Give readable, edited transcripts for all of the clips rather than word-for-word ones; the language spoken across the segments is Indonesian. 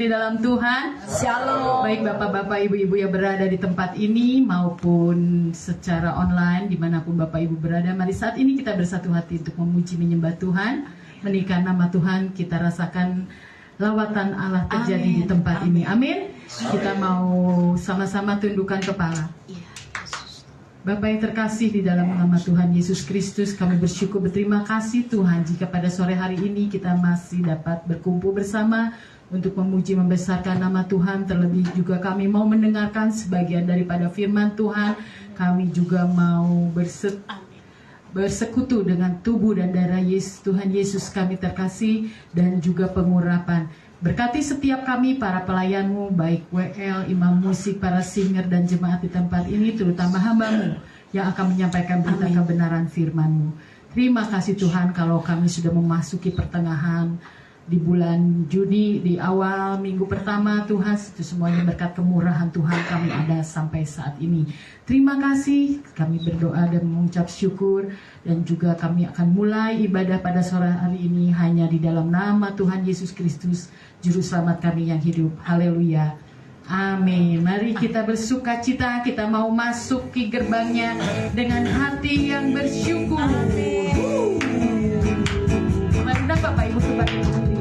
Di dalam Tuhan, Shalom. baik Bapak-Bapak, Ibu-Ibu yang berada di tempat ini maupun secara online dimanapun Bapak Ibu berada, mari saat ini kita bersatu hati untuk memuji menyembah Tuhan, menaikkan nama Tuhan, kita rasakan lawatan Allah terjadi di tempat ini. Amin. Kita mau sama-sama tundukkan kepala. Bapak yang terkasih di dalam nama Tuhan Yesus Kristus, kami bersyukur berterima kasih Tuhan jika pada sore hari ini kita masih dapat berkumpul bersama untuk memuji membesarkan nama Tuhan. Terlebih juga kami mau mendengarkan sebagian daripada firman Tuhan. Kami juga mau bersekutu dengan tubuh dan darah Yesus, Tuhan Yesus kami terkasih, dan juga pengurapan. Berkati setiap kami para pelayanmu, baik WL, imam musik, para singer dan jemaat di tempat ini, terutama hambamu yang akan menyampaikan berita kebenaran firman-Mu. Terima kasih Tuhan kalau kami sudah memasuki pertengahan di bulan Juni, di awal minggu pertama Tuhan, itu semuanya berkat kemurahan Tuhan kami ada sampai saat ini. Terima kasih, kami berdoa dan mengucap syukur, dan juga kami akan mulai ibadah pada sore hari ini hanya di dalam nama Tuhan Yesus Kristus, Juru Selamat kami yang hidup. Haleluya. Amin. Mari kita bersuka cita, kita mau masuk ke gerbangnya dengan hati yang bersyukur. Mari Bapak Ibu kembali berdiri.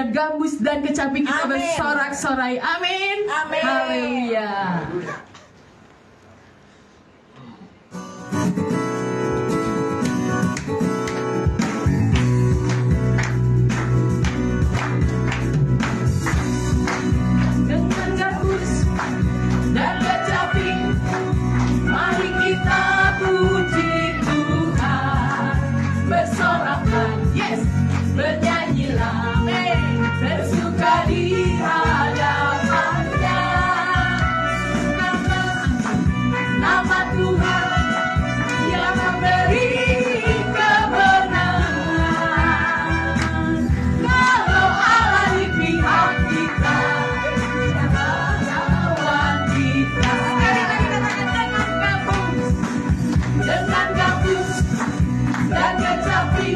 haleluya. Gambus dan kecapi kita Amin. bersorak-sorai. Amin. Amin. Haleluya. Dengan gambus dan kecapi, mari kita puji Tuhan. Bersoraklah, yes, bernyanyilah, bersuka di hadapannya. Karena nama Tuhan yang memberi kemenangan. Kalau Allah di pihak kita, siapa lawan kita? Dengan gambus dan kecapi,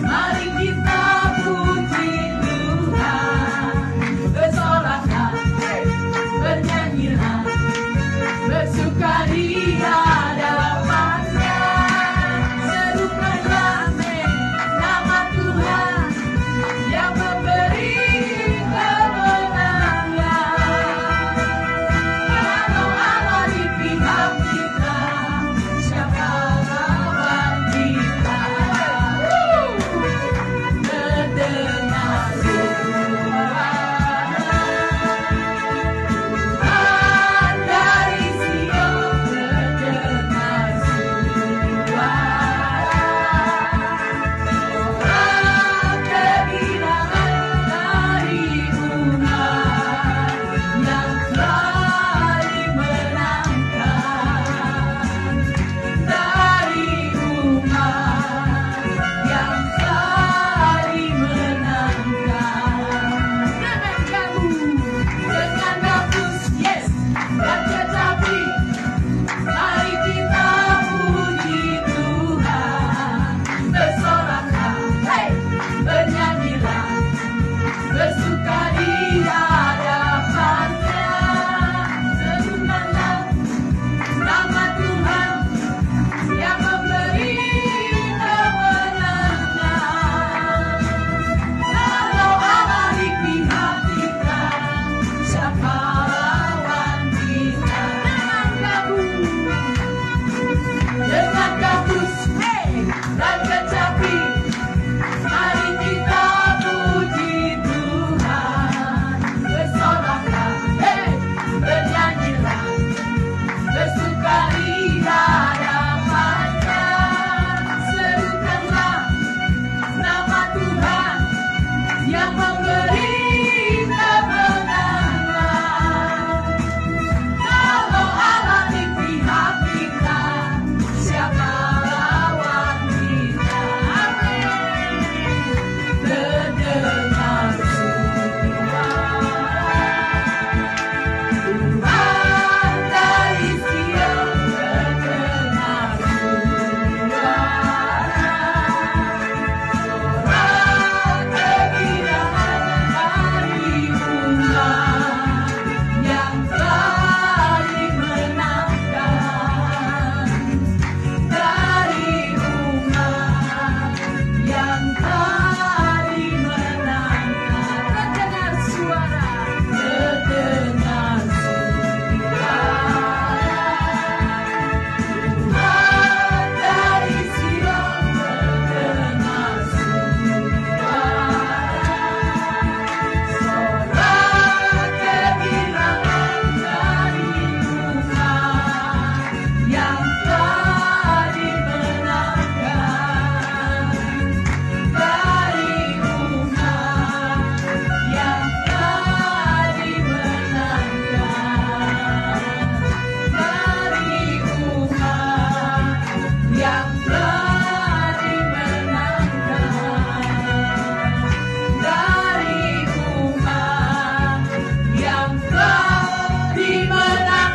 mari kita puji Tuhan. Bersoraklah, bernyanyilah, bersuka di hadapannya. Serukanlah nama Tuhan yang memberi kemenangan. Kalau Allah di pihak kita, siapa lawan kita? Mendengar suara Tuhan dari Sion, mendengar suara orang kehilangan dari umat yang telah dimenangkan, dari umat yang telah dimenangkan. Dengan gambus, yes, dan kecapi, mari kita puji Tuhan. Bersoraklah, hey, bernyanyilah, bersuka di hadapannya. Serukanlah nama Tuhan yang memberi kemenangan. Kalau Allah di pihak kita, siapa lawan kita? Dengan gambus, hey, dan kecapi, mari kita puji Tuhan. Bersoraklah, hey, bernyanyilah, bersuka di hadapannya. Serukanlah nama Tuhan yang memberi kemenangan. Kalau Allah di pihak kita, siapa lawan kita? Amin. Mendengar suara Tuhan dari Sion, mendengar suara orang kehilangan dari umat yang telah dimenangkan, dari umat yang telah dimenangkan. Terdengar suara Tuhan dari Sion, mendengar suara kehilangan dari umat yang telah dimenangkan, dari umat yang telah dimenangkan, dari umat yang telah dimenangkan, dari umat yang telah dimenangkan.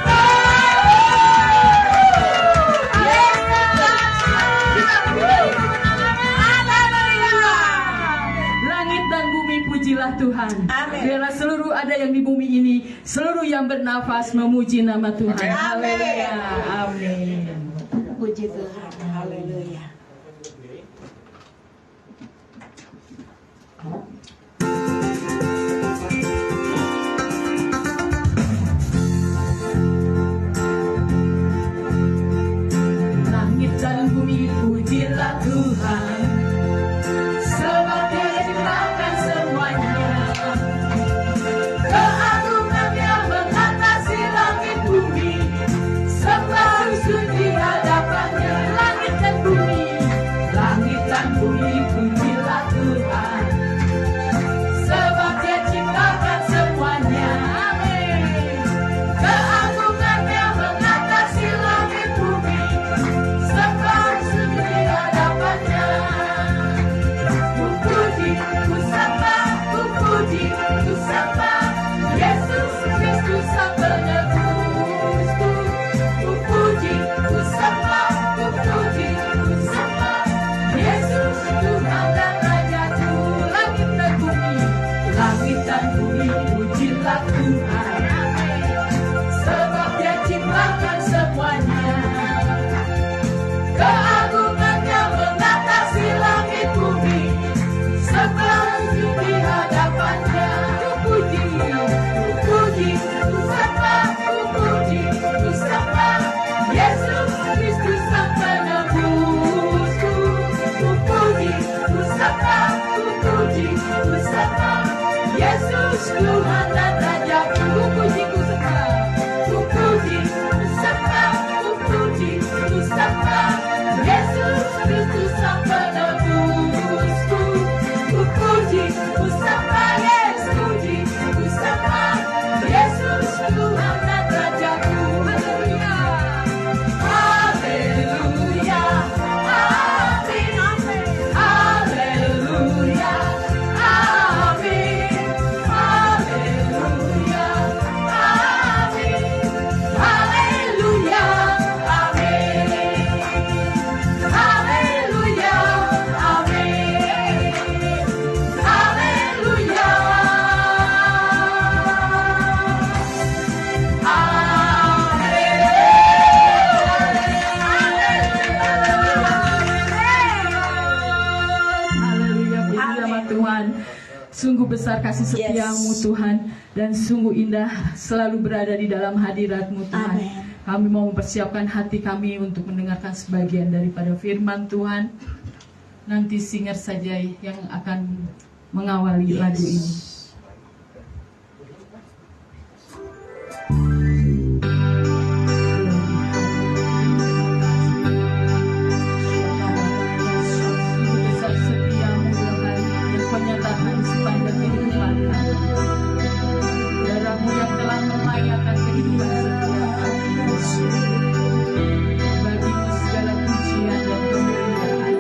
Langit dan bumi pujilah Tuhan. Amin. Biarlah seluruh ada yang di bumi ini, seluruh yang bernafas memuji nama Tuhan. Amin. Haleluya. Amin. Puji Tuhan. Haleluya. Tuhan dan Rajaku. Ku puji, ku sembah, ku puji, ku sembah, ku puji, ku sembah Yesus Kristus Sang Penebusku. Ku puji, ku sembah Yesus, puji, ku sembah Yesus Tuhan dan Rajaku. Haleluya, haleluya, amin, haleluya, amin, haleluya, amin, haleluya, amin, haleluya, amin, haleluya. Haleluya, puji nama Tuhan. Sungguh besar kasih setiamu Tuhan, dan sungguh indah selalu berada di dalam hadirat-Mu Tuhan. Amin. Kami mau mempersiapkan hati kami untuk mendengarkan sebagian daripada firman Tuhan. Nanti singer saja yang akan mengawali lagu ini. Sungguh besar setiamu Tuhan, yang kau nyatakan sepanjang kehidupan kami. Darah-Mu yang telah memayakan kehidupan setiap kami. Bagimu segala pujian dan kemuliaan.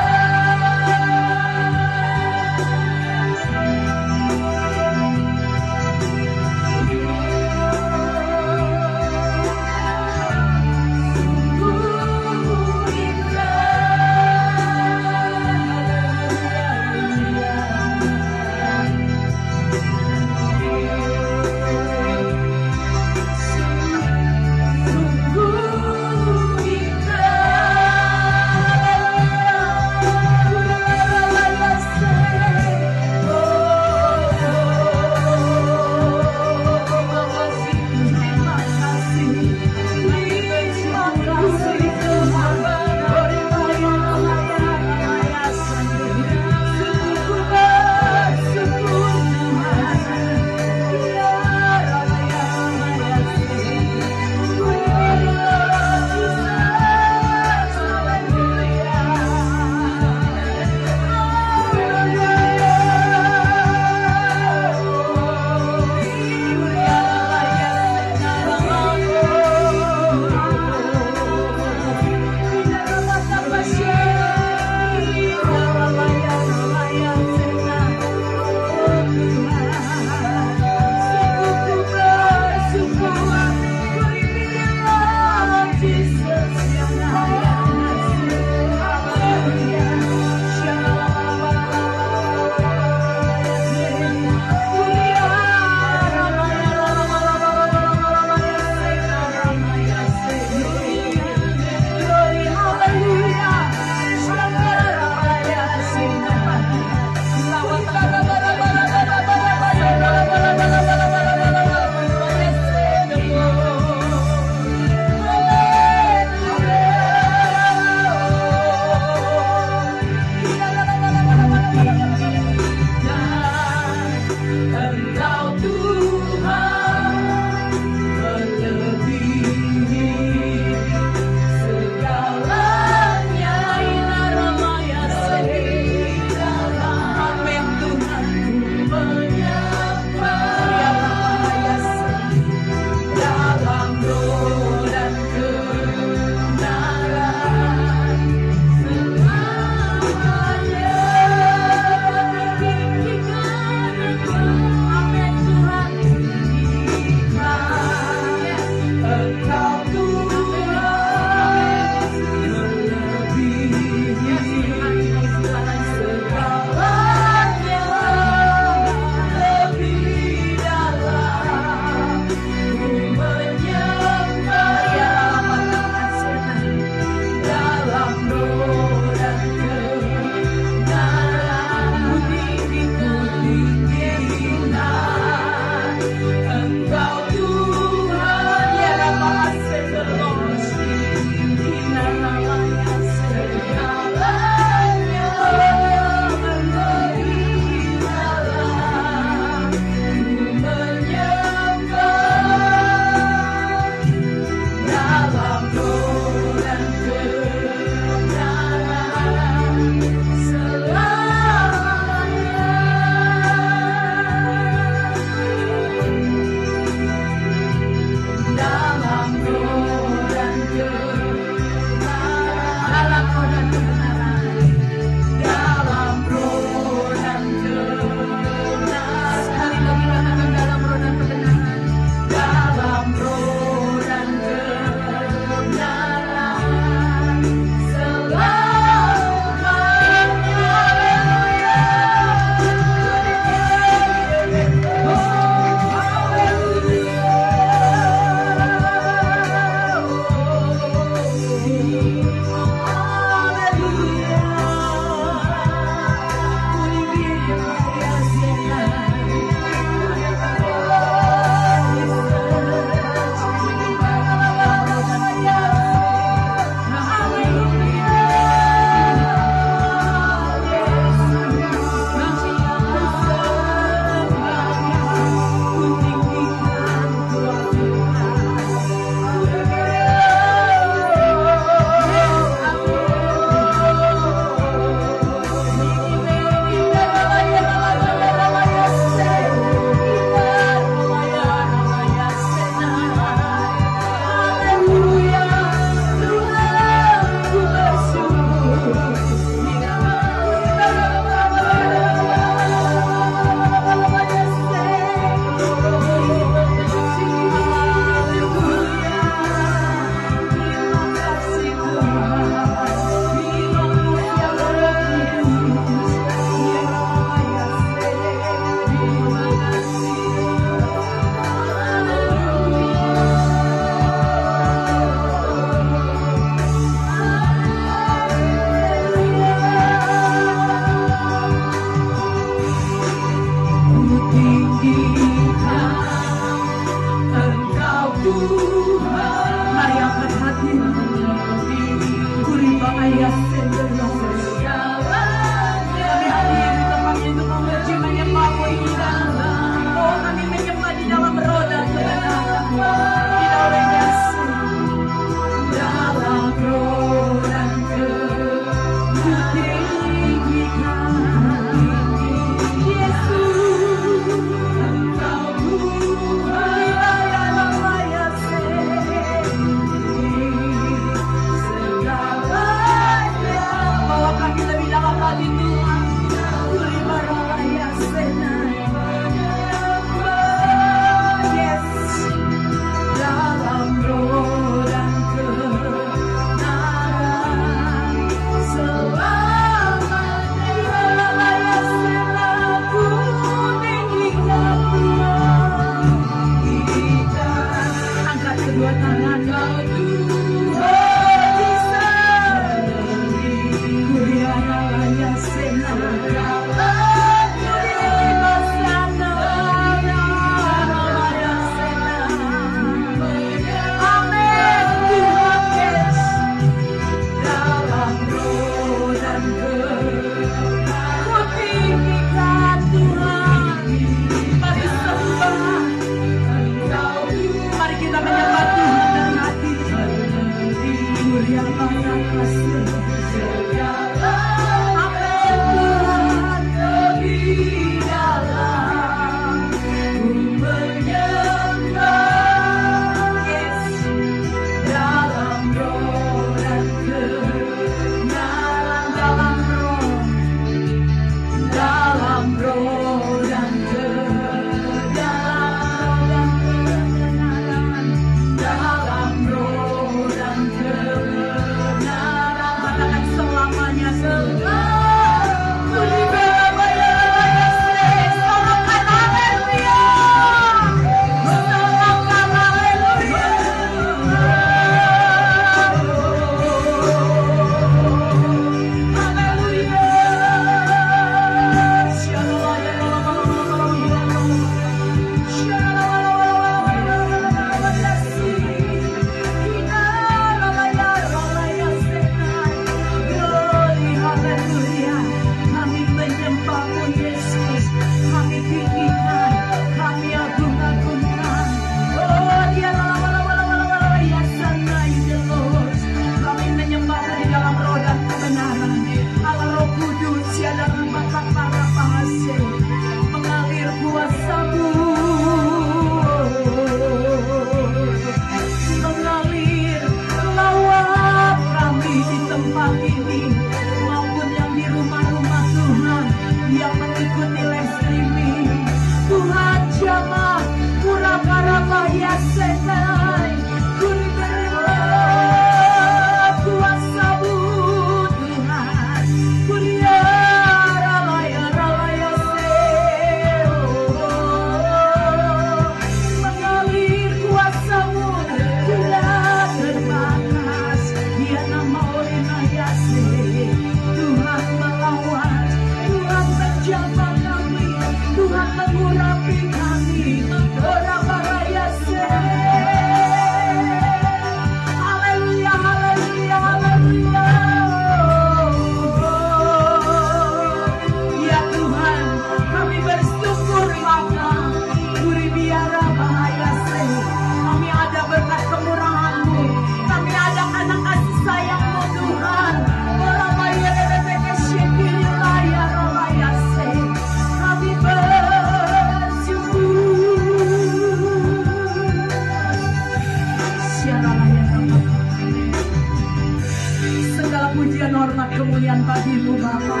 kemuliaan bagi-Mu Bapa.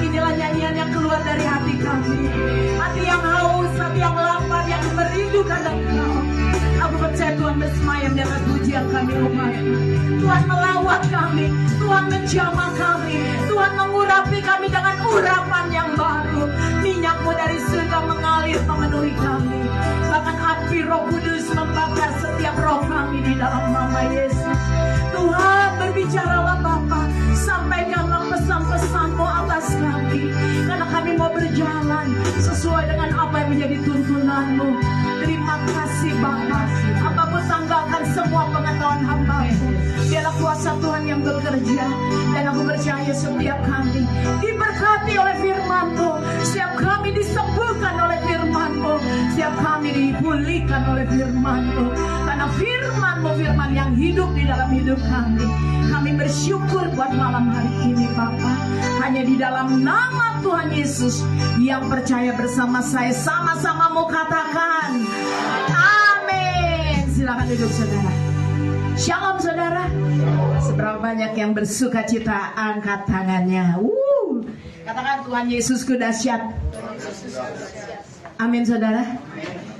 Inilah nyanyian yang keluar dari hati kami, hati yang haus, hati yang lapar, yang merindukan Engkau. Aku percaya Tuhan bersemayam di atas pujian kami umat. Tuhan melawat kami, Tuhan menjamah kami, Tuhan mengurapi kami dengan urapan yang baru. Minyak-Mu dari surga mengalir memenuhi kami. Bahkan api Roh Kudus membakar setiap roh kami di dalam nama Yesus. Tuhan berbicaralah Bapa, sampaikanlah pesan-pesan-Mu atas kami, karena kami mau berjalan sesuai dengan apa yang menjadi tuntunan-Mu. Terima kasih Bapa. Hamba-Mu tanggalkan semua pengetahuan hamba-Mu. Biarlah kuasa Tuhan yang bekerja, dan aku percaya setiap kami diberkati oleh firman-Mu, setiap kami disembuhkan oleh firman-Mu, setiap kami dipulihkan oleh firman-Mu, karena firman-Mu firman yang hidup di dalam hidup kami. Kami bersyukur buat malam hari ini Bapa. Hanya di dalam nama Tuhan Yesus yang percaya bersama saya, sama-sama mau katakan amin. Silakan duduk saudara. Shalom saudara. Seberapa banyak yang bersuka cita, angkat tangannya. Katakan Tuhan Yesusku dahsyat. Amin saudara.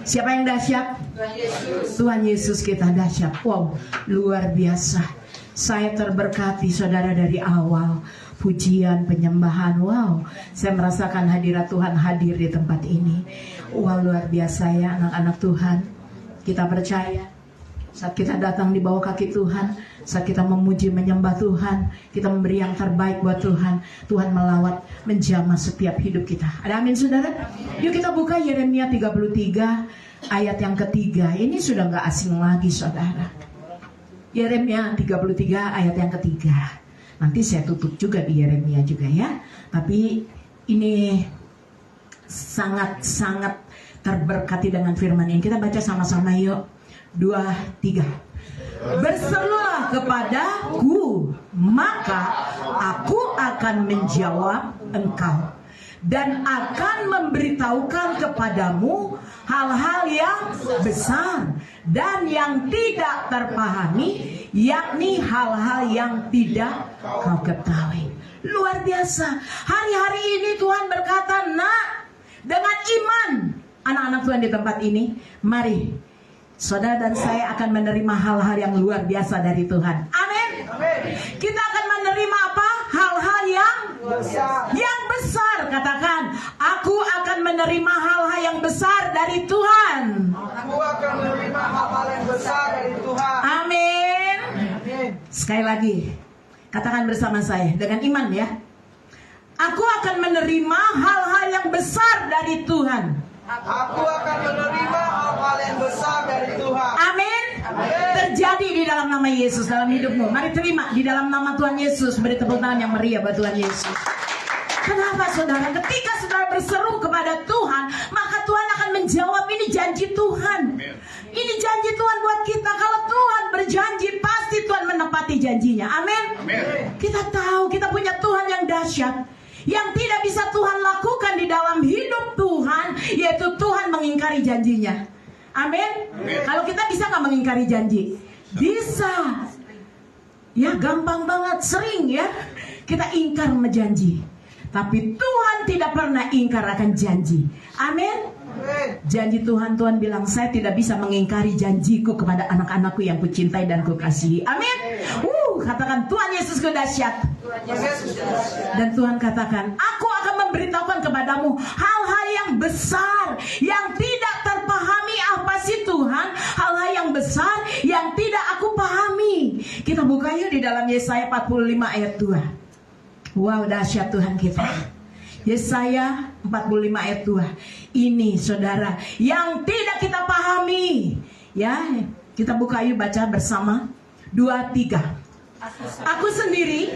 Siapa yang dahsyat? Tuhan Yesus kita dahsyat. Wow, luar biasa. Saya terberkati saudara dari awal pujian, penyembahan. Wow, saya merasakan hadirat Tuhan hadir di tempat ini. Wow, luar biasa ya anak-anak Tuhan. Kita percaya Saat kita datang di bawah kaki Tuhan, saat kita memuji menyembah Tuhan, kita memberi yang terbaik buat Tuhan, Tuhan melawat menjamah setiap hidup kita. Ada amin saudara? Yuk kita buka Yeremia 33 ayat yang ketiga. Ini sudah gak asing lagi saudara. Yeremia 33 ayat yang ketiga. Nanti saya tutup juga di Yeremia juga ya. Tapi ini sangat-sangat terberkati dengan firman ini. Kita baca sama-sama yuk. 2, 3. Berserulah kepadaku, maka aku akan menjawab engkau dan akan memberitahukan kepadamu hal-hal yang besar dan yang tidak terpahami, yakni hal-hal yang tidak kau ketahui. Luar biasa. Hari-hari ini Tuhan berkata, nak, dengan iman anak-anak Tuhan di tempat ini, mari saudara dan saya akan menerima hal-hal yang luar biasa dari Tuhan. Amin. Kita akan menerima apa? Hal-hal yang besar. Yang besar. Katakan, aku akan menerima hal-hal yang besar dari Tuhan. Aku akan menerima hal-hal yang besar dari Tuhan. Amin. Sekali lagi, katakan bersama saya dengan iman ya. Aku akan menerima hal-hal yang besar dari Tuhan. Aku akan menerima hal-hal yang besar dari Tuhan. Amin. Terjadi di dalam nama Yesus dalam hidupmu. Mari terima di dalam nama Tuhan Yesus. Beri tepuk tangan yang meriah buat Tuhan Yesus. Kenapa saudara? Ketika saudara berseru kepada Tuhan, maka Tuhan akan menjawab. Ini janji Tuhan. Ini janji Tuhan buat kita. Kalau Tuhan berjanji, pasti Tuhan menepati janjinya. Amin. Kita tahu kita punya Tuhan yang dahsyat, yang tidak bisa Tuhan lakukan di dalam hidup Tuhan, yaitu Tuhan mengingkari janjinya. Amin. Kalau kita bisa gak mengingkari janji? Bisa. Ya gampang banget, sering ya kita ingkar janji. Tapi Tuhan tidak pernah ingkar akan janji. Amin. Janji Tuhan, Tuhan bilang, saya tidak bisa mengingkari janjiku kepada anak-anakku yang kucintai dan kukasihi. Amin. Katakan, Tuhan Yesusku dahsyat. Dan Tuhan katakan, aku akan memberitahukan kepadamu hal-hal yang besar, yang tidak terpahami. Apa sih Tuhan? Hal-hal yang besar yang tidak aku pahami. Kita buka yuk di dalam Yesaya 45 ayat 2. Wow, dahsyat Tuhan kita. Yesaya 45 ayat 2. Ini saudara yang tidak kita pahami. Ya, kita buka yuk baca bersama. 2, 3. Aku sendiri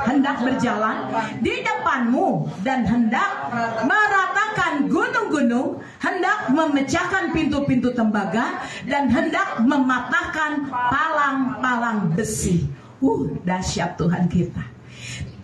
hendak berjalan di depanmu dan hendak meratakan gunung-gunung, hendak memecahkan pintu-pintu tembaga dan hendak mematahkan palang-palang besi. Dahsyat Tuhan kita.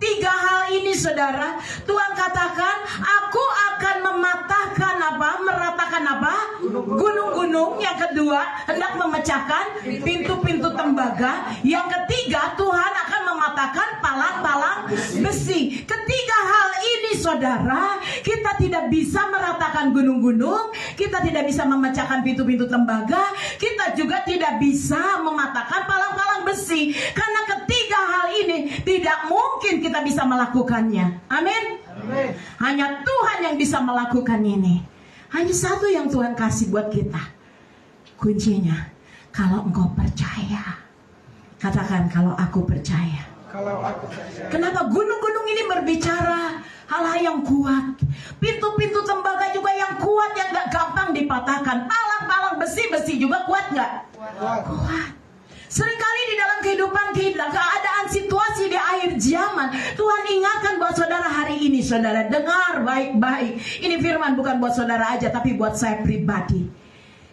3 hal ini saudara, Tuhan katakan, aku akan mematahkan apa? Meratakan apa? Gunung-gunung. Yang kedua, hendak memecahkan pintu-pintu tembaga. Yang ketiga, Tuhan akan mematahkan palang-palang besi. Ketiga hal ini saudara, kita tidak bisa meratakan gunung-gunung, kita tidak bisa memecahkan pintu-pintu tembaga, kita juga tidak bisa mematahkan palang-palang besi. Karena ketiga hal ini tidak mungkin kita bisa melakukannya. Amin. Hanya Tuhan yang bisa melakukan ini. Hanya satu yang Tuhan kasih buat kita. Kuncinya, kalau engkau percaya. Katakan, kalau aku percaya. Kenapa gunung-gunung ini berbicara hal-hal yang kuat, pintu-pintu tembaga juga yang kuat, yang gak gampang dipatahkan, palang-palang besi juga kuat gak? Kuat. Seringkali di dalam kehidupan kita, keadaan situasi di akhir zaman, Tuhan ingatkan buat saudara hari ini. Saudara dengar baik-baik. Ini firman bukan buat saudara aja, tapi buat saya pribadi.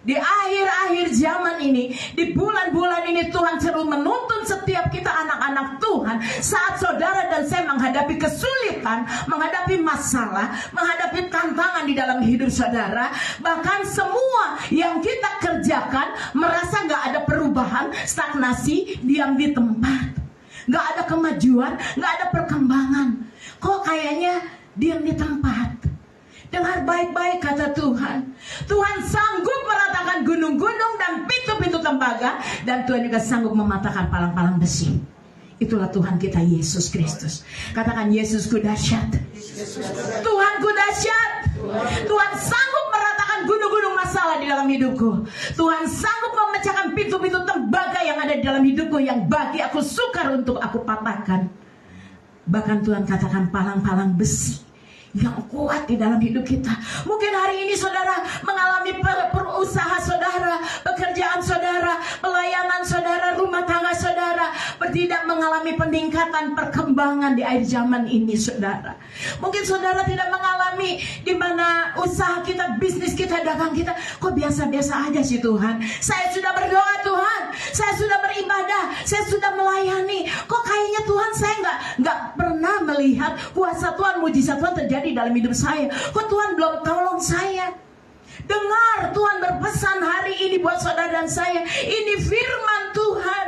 Di akhir-akhir zaman ini, di bulan-bulan ini, Tuhan seru menuntun setiap kita anak-anak Tuhan. Saat saudara dan saya menghadapi kesulitan, menghadapi masalah, menghadapi tantangan di dalam hidup saudara, bahkan semua yang kita kerjakan merasa gak ada perubahan, stagnasi, diam di tempat, gak ada kemajuan, gak ada perkembangan. Kok kayaknya diam di tempat? Dengar baik-baik kata Tuhan. Tuhan sanggup meratakan gunung-gunung dan pintu-pintu tembaga, dan Tuhan juga sanggup mematahkan palang-palang besi. Itulah Tuhan kita Yesus Kristus. Katakan, Yesusku dahsyat. Tuhanku dahsyat. Tuhan sanggup meratakan gunung-gunung masalah masalah di dalam hidupku. Tuhan sanggup memecahkan pintu-pintu tembaga yang ada di dalam hidupku, yang bagi aku sukar untuk aku patahkan. Bahkan Tuhan katakan palang-palang besi yang kuat di dalam hidup kita. Mungkin hari ini saudara mengalami perusaha saudara, pekerjaan saudara, pelayanan saudara, rumah tangga saudara tidak mengalami peningkatan, perkembangan di akhir zaman ini saudara. Mungkin saudara tidak mengalami di mana usaha kita, bisnis kita, dagang kita kok biasa-biasa aja sih Tuhan. Saya sudah berdoa Tuhan, saya sudah beribadah, saya sudah melayani, kok kayaknya Tuhan saya nggak pernah melihat kuasa Tuhan, mujizat Tuhan terjadi dalam hidup saya. Kok Tuhan belum tolong saya? Dengar, Tuhan berpesan hari ini buat saudara dan saya. Ini firman Tuhan.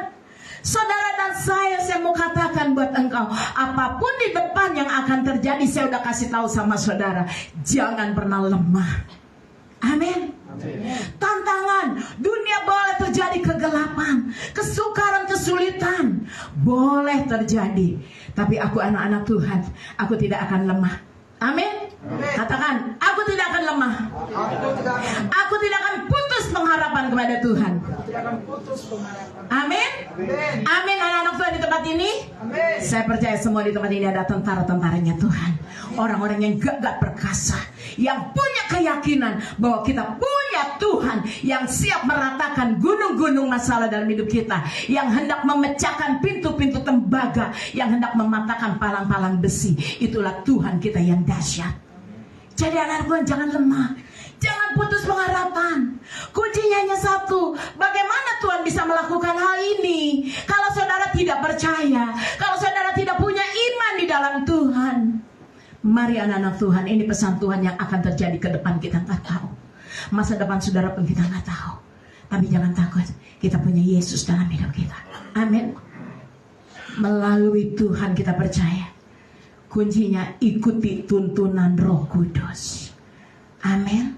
Saudara dan saya mau katakan buat engkau, apapun di depan yang akan terjadi, saya udah kasih tahu sama saudara, jangan pernah lemah. Amin. Tantangan dunia boleh terjadi, kegelapan, kesukaran, kesulitan boleh terjadi, tapi aku anak-anak Tuhan, aku tidak akan lemah. Amin. Katakan, aku tidak akan lemah. Aku tidak akan putus pengharapan kepada Tuhan. Amin. Amin. Anak-anak Tuhan di tempat ini, saya percaya semua di tempat ini ada tentara-tentaranya Tuhan. Orang-orang yang gagah perkasa, yang punya keyakinan bahwa kita punya Tuhan yang siap meratakan gunung-gunung masalah dalam hidup kita, yang hendak memecahkan pintu-pintu tembaga, yang hendak mematahkan palang-palang besi. Itulah Tuhan kita yang dahsyat. Jadi anak Tuhan, jangan lemah, jangan putus pengharapan. Kuncinya hanya satu, bagaimana Tuhan bisa melakukan hal ini? Kalau saudara tidak percaya, kalau saudara tidak punya iman di dalam Tuhan, mari anak-anak Tuhan, ini pesan Tuhan yang akan terjadi ke depan kita nggak tahu. Masa depan saudara pun kita nggak tahu. Tapi jangan takut, kita punya Yesus dalam hidup kita. Amin. Melalui Tuhan kita percaya. Kuncinya ikuti tuntunan Roh Kudus. Amin.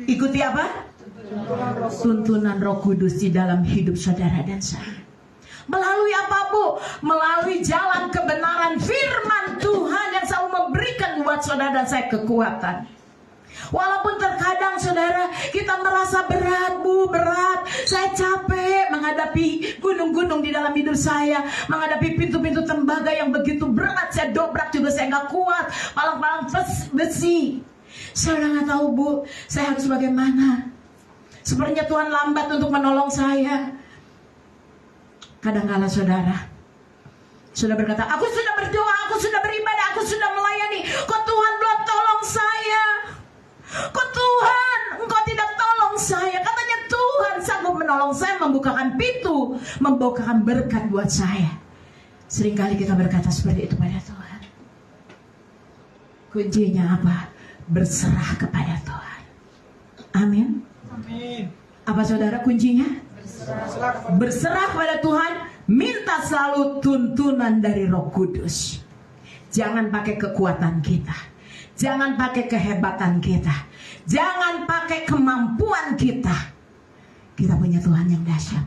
Ikuti apa? Tuntunan Roh Kudus di dalam hidup saudara dan saya. Melalui apa Bu? Melalui jalan kebenaran firman Tuhan yang selalu memberikan buat saudara dan saya kekuatan. Walaupun terkadang saudara kita merasa berat Bu, berat, saya capek menghadapi gunung-gunung di dalam hidup saya, menghadapi pintu-pintu tembaga yang begitu berat, saya dobrak juga saya nggak kuat, palang-palang besi. Saya udah nggak tahu Bu, saya harus bagaimana. Sepertinya Tuhan lambat untuk menolong saya. Kadang-kala saudara berkata, aku sudah berdoa, aku sudah beribadah, aku sudah melayani, kok Tuhan belum tolong saya? Kok Tuhan engkau tidak tolong saya? Katanya Tuhan sanggup menolong saya, membukakan pintu, membukakan berkat buat saya. Seringkali kita berkata seperti itu pada Tuhan. Kuncinya apa? Berserah kepada Tuhan. Amin. Apa saudara kuncinya? Berserah kepada Tuhan. Minta selalu tuntunan dari Roh Kudus. Jangan pakai kekuatan kita, jangan pakai kehebatan kita, jangan pakai kemampuan kita. Kita punya Tuhan yang dahsyat.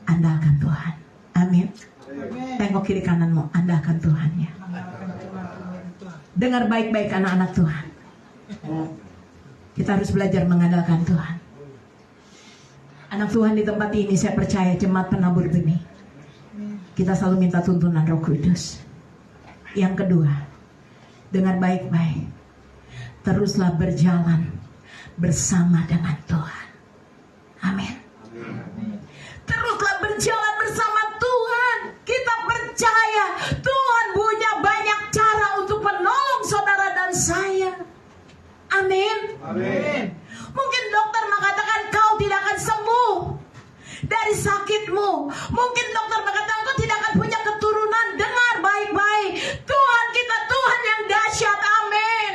Andalkan Tuhan. Amin. Tengok kiri kananmu, andalkan Tuhan ya. Dengar baik-baik anak-anak Tuhan. Kita harus belajar mengandalkan Tuhan. Anak Tuhan di tempat ini, saya percaya jemaat penabur benih, kita selalu minta tuntunan Roh Kudus. Yang kedua, dengar baik-baik, teruslah berjalan bersama dengan Tuhan. Amin. Teruslah berjalan bersama Tuhan. Kita percaya Tuhan punya banyak cara untuk menolong saudara dan saya. Amin. Amin. Mungkin dokter mengatakan kau tidak akan sembuh dari sakitmu. Mungkin dokter mengatakan kau tidak akan punya keturunan. Dengar baik-baik, Tuhan kita Tuhan yang dahsyat. Amin.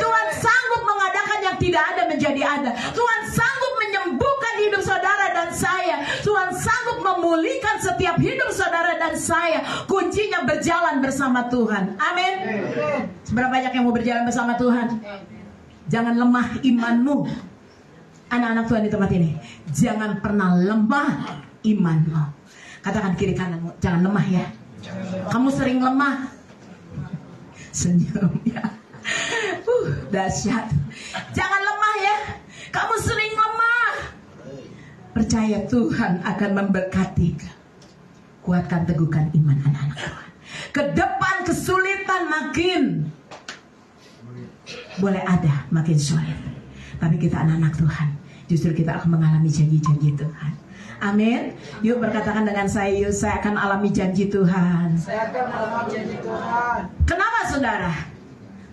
Tuhan sanggup mengadakan yang tidak ada menjadi ada. Tuhan sanggup menyembuhkan hidup saudara dan saya. Tuhan sanggup memulihkan setiap hidup saudara dan saya. Kuncinya berjalan bersama Tuhan. Amin. Seberapa banyak yang mau berjalan bersama Tuhan? Jangan lemah imanmu. Anak-anak Tuhan di tempat ini, jangan pernah lemah imanmu. Katakan kiri kananmu, jangan lemah ya. Kamu sering lemah. Senyum ya. Dahsyat. Jangan lemah ya. Kamu sering lemah. percaya Tuhan akan memberkati. Kuatkan, teguhkan iman anak-anak Tuhan. Ke depan kesulitan makin boleh ada, makin sulit. Tapi kita anak-anak Tuhan, justru kita akan mengalami janji-janji Tuhan. Amin. Yuk berkatakan dengan saya, yuk saya akan alami janji Tuhan. Saya akan mengalami janji Tuhan. Kenapa saudara?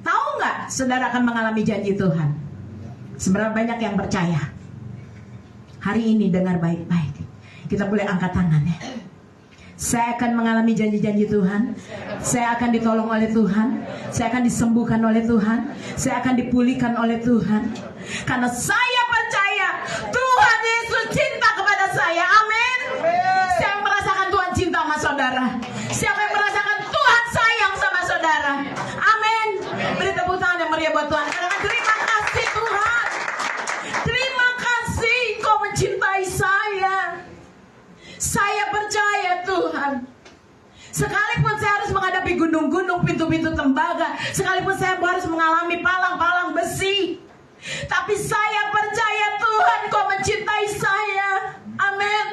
Tahu nggak saudara akan mengalami janji Tuhan? Seberapa banyak yang percaya? Hari ini dengar baik-baik. Kita boleh angkat tangan ya. Saya akan mengalami janji-janji Tuhan. Saya akan ditolong oleh Tuhan. Saya akan disembuhkan oleh Tuhan. Saya akan dipulihkan oleh Tuhan. Karena saya percaya Tuhan Yesus cinta kepada saya. Amin. Siapa yang merasakan Tuhan cinta sama saudara? Siapa yang merasakan Tuhan sayang sama saudara? Amin. Beri tepuk tangan yang meriah buat Tuhan. Katakan terima kasih Tuhan. Terima kasih Kau mencintai saya. Saya percaya Tuhan. Sekalipun saya harus menghadapi gunung-gunung, pintu-pintu tembaga, sekalipun saya harus mengalami palang-palang besi, tapi saya percaya Tuhan Kau mencintai saya. Amin.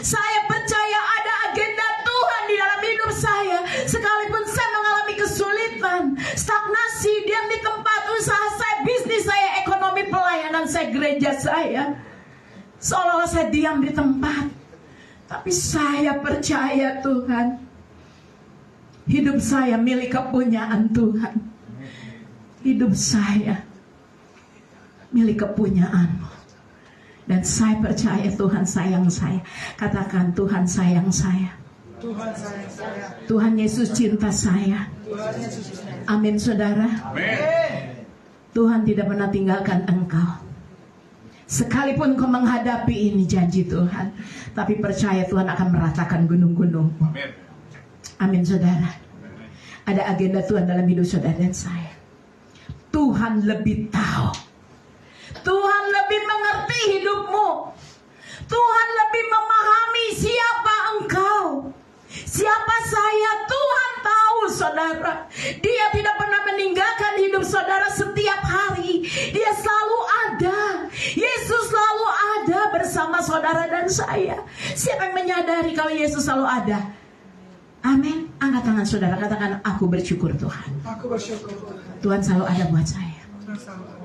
Saya percaya ada agenda Tuhan di dalam hidup saya. Sekalipun saya mengalami kesulitan, stagnasi, diam di tempat usaha saya, bisnis saya, ekonomi, pelayanan saya, gereja saya, seolah-olah saya diam di tempat. Tapi saya percaya Tuhan, hidup saya milik kepunyaan Tuhan. Hidup saya milik kepunyaan-Mu. Dan saya percaya Tuhan sayang saya. Katakan Tuhan sayang saya. Tuhan sayang saya. Tuhan Yesus cinta saya. Tuhan Yesus cinta. Amin saudara. Amin. Tuhan tidak pernah tinggalkan engkau. Sekalipun kau menghadapi ini janji Tuhan, tapi percaya Tuhan akan meratakan gunung-gunung. Amin saudara. Ada agenda Tuhan dalam hidup saudara dan saya. Tuhan lebih tahu. Tuhan lebih mengerti hidupmu. Tuhan lebih memahami siapa engkau, siapa saya. Tuhan tahu saudara. Dia tidak pernah meninggalkan hidup saudara setiap hari. Dia selalu ada. Yesus selalu ada bersama saudara dan saya. Siapa yang menyadari kalau Yesus selalu ada? Amin. Angkat tangan saudara, katakan aku bersyukur Tuhan. Aku bersyukur Tuhan. Tuhan selalu ada buat saya. Tuhan selalu ada.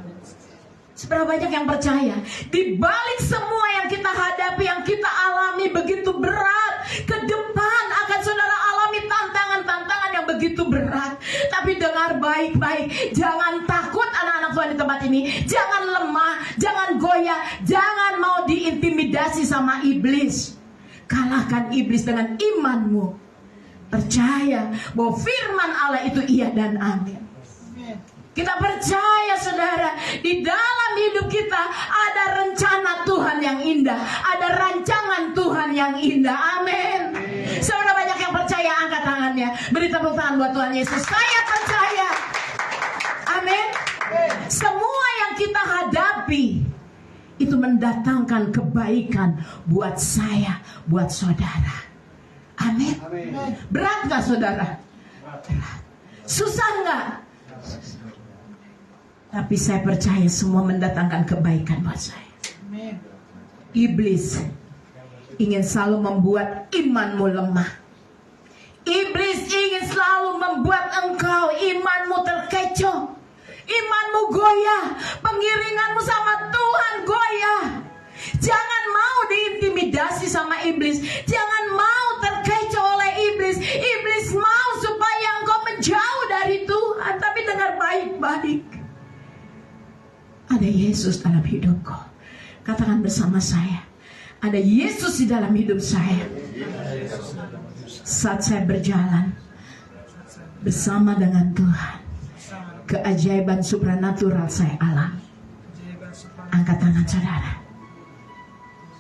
Seberapa banyak yang percaya di balik semua yang kita hadapi, yang kita alami begitu berat, ke depan akan saudara alami tantangan-tantangan yang begitu berat. Tapi dengar baik-baik, jangan takut anak-anak Tuhan di tempat ini. Jangan lemah, jangan goyah, jangan mau diintimidasi sama iblis. Kalahkan iblis dengan imanmu. Percaya bahwa firman Allah itu iya dan amin. Kita percaya saudara, di dalam hidup kita ada rencana Tuhan yang indah, ada rancangan Tuhan yang indah. Amin. Saudara banyak yang percaya, angkat tangannya. Beri tepuk tangan buat Tuhan Yesus. Saya percaya. Amin. Semua yang kita hadapi itu mendatangkan kebaikan buat saya, buat saudara. Amin. Berat gak saudara? Berat. Susah gak? Tapi saya percaya semua mendatangkan kebaikan buat saya. Iblis ingin selalu membuat imanmu lemah. Iblis ingin selalu membuat engkau imanmu terkecoh, imanmu goyah, pengiringanmu sama Tuhan goyah. Jangan mau diintimidasi sama iblis. Jangan mau terkecoh oleh iblis. Iblis mau supaya engkau menjauh dari Tuhan. Tapi dengar baik-baik, ada Yesus dalam hidupku. Katakan bersama saya, ada Yesus di dalam hidup saya. Saat saya berjalan bersama dengan Tuhan, keajaiban supranatural saya alami. Angkat tangan saudara.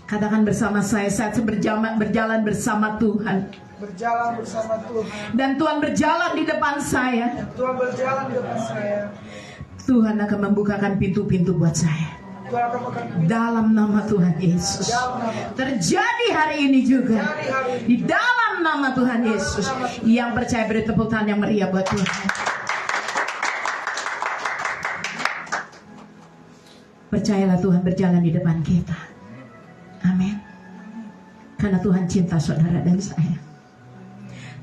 Katakan bersama saya, saat saya berjalan bersama Tuhan. Berjalan bersama Tuhan. Dan Tuhan berjalan di depan saya. Tuhan berjalan di depan saya. Tuhan akan membukakan pintu-pintu buat saya. Tuhan akan membukakan pintu. Dalam nama Tuhan Yesus. Terjadi hari ini juga. Di dalam nama Tuhan Yesus. Yang percaya beri tepuk tangan yang meriah buat Tuhan. Percayalah Tuhan berjalan di depan kita. Amin. Karena Tuhan cinta saudara dan saya.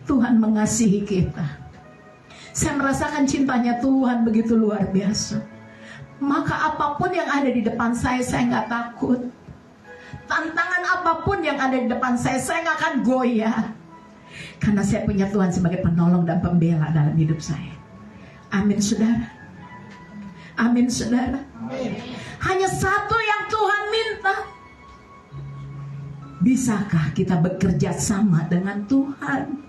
Tuhan mengasihi kita. Saya merasakan cintanya Tuhan begitu luar biasa. Maka apapun yang ada di depan saya nggak takut. Tantangan apapun yang ada di depan saya nggak akan goyah. Karena saya punya Tuhan sebagai penolong dan pembela dalam hidup saya. Amin saudara. Amin saudara. Hanya satu yang Tuhan minta. Bisakah kita bekerja sama dengan Tuhan?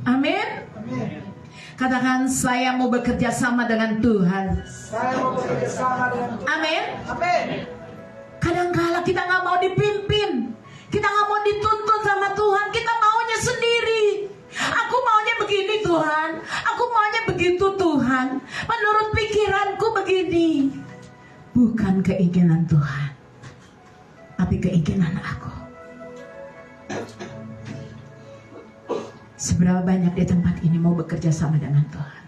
Amin. Katakan, saya mau bekerja sama dengan Tuhan. Saya mau bekerja sama dengan Tuhan. Amin. Amin. Kadang-kala kita nggak mau dipimpin, kita nggak mau dituntun sama Tuhan, kita maunya sendiri. Aku maunya begini Tuhan, aku maunya begitu Tuhan. Menurut pikiranku begini. Bukan keinginan Tuhan, tapi keinginan aku. Seberapa banyak di tempat ini mau bekerja sama dengan Tuhan?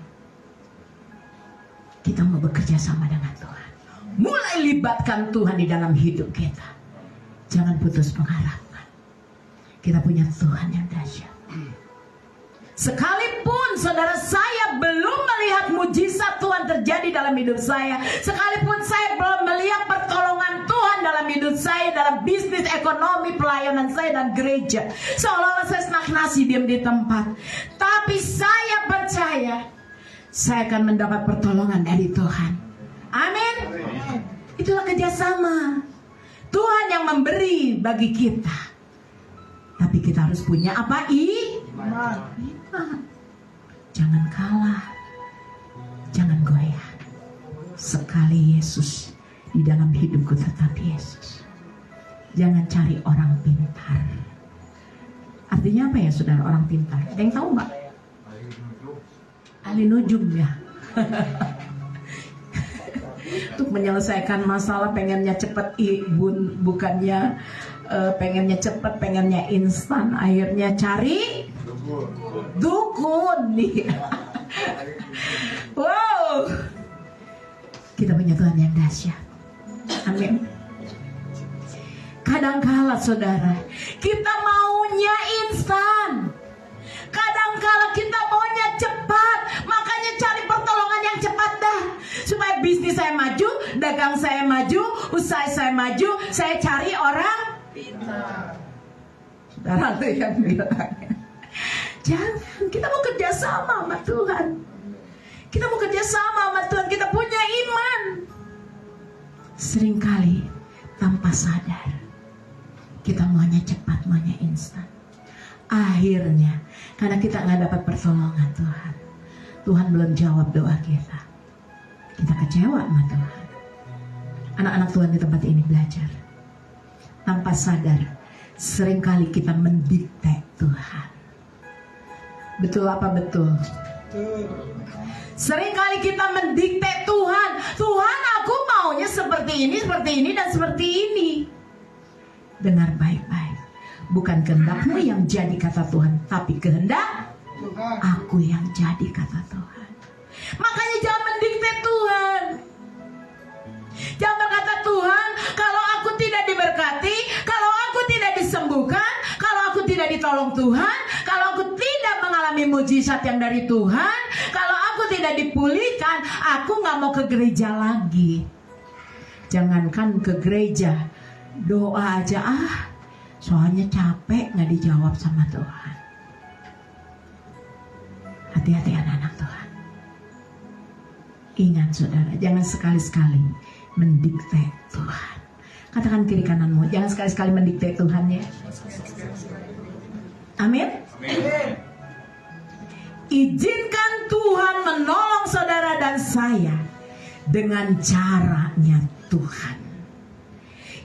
Kita mau bekerja sama dengan Tuhan. Mulai libatkan Tuhan di dalam hidup kita. Jangan putus mengharapkan. Kita punya Tuhan yang dahsyat. Sekalipun saudara saya belum melihat mujizat Tuhan terjadi dalam hidup saya, sekalipun saya belum melihat pertolongan Tuhan dalam hidup saya, dalam bisnis, ekonomi, pelayanan saya dan gereja, seolah-olah saya stagnasi diam di tempat, tapi saya percaya saya akan mendapat pertolongan dari Tuhan. Amin. Itulah kerjasama. Tuhan yang memberi bagi kita, tapi kita harus punya apa? Iman. Jangan kalah, jangan goyah. Sekali Yesus di dalam hidupku, tetap Yesus. Jangan cari orang pintar. Artinya apa ya saudara, orang pintar? Ada yang tahu mbak? Ahli nujum ya. Untuk menyelesaikan masalah pengennya cepat, bukannya pengennya cepat, pengennya instan. Akhirnya cari dukun nih. Wow, kita punya Tuhan yang dahsyat. Amin. Kadangkala saudara, kita maunya instan. Kadangkala kita maunya cepat. Makanya cari pertolongan yang cepat dah. Supaya bisnis saya maju, dagang saya maju, usaha saya maju. Saya cari orang pintar. Saudara tuh yang bilang, jangan, kita mau kerja sama sama Tuhan. Kita mau kerja sama sama Tuhan. Kita punya iman. Seringkali tanpa sadar kita maunya cepat, maunya instan. Akhirnya karena kita nggak dapat pertolongan Tuhan, Tuhan belum jawab doa kita, kita kecewa sama Tuhan. Anak-anak Tuhan di tempat ini belajar. Tanpa sadar seringkali kita mendikte Tuhan. Betul apa betul? Seringkali kita mendikte Tuhan. Tuhan, aku maunya seperti ini, dan seperti ini. Dengar baik-baik. Bukan kehendakmu yang jadi kata Tuhan, tapi kehendak aku yang jadi kata Tuhan. Makanya jangan mendikte Tuhan. Jangan berkata, Tuhan, kalau aku tidak diberkati, kalau aku tidak disembuhkan, kalau aku tidak ditolong Tuhan, kalau aku tidak mengalami mujizat yang dari Tuhan, kalau aku tidak dipulihkan, aku gak mau ke gereja lagi. Jangankan ke gereja, doa aja soalnya capek gak dijawab sama Tuhan. Hati-hati anak-anak Tuhan. Ingat saudara, jangan sekali-sekali mendikte Tuhan. Katakan kiri kananmu, jangan sekali-sekali mendikte Tuhan ya. Amin. Izinkan Tuhan menolong saudara dan saya dengan caranya Tuhan.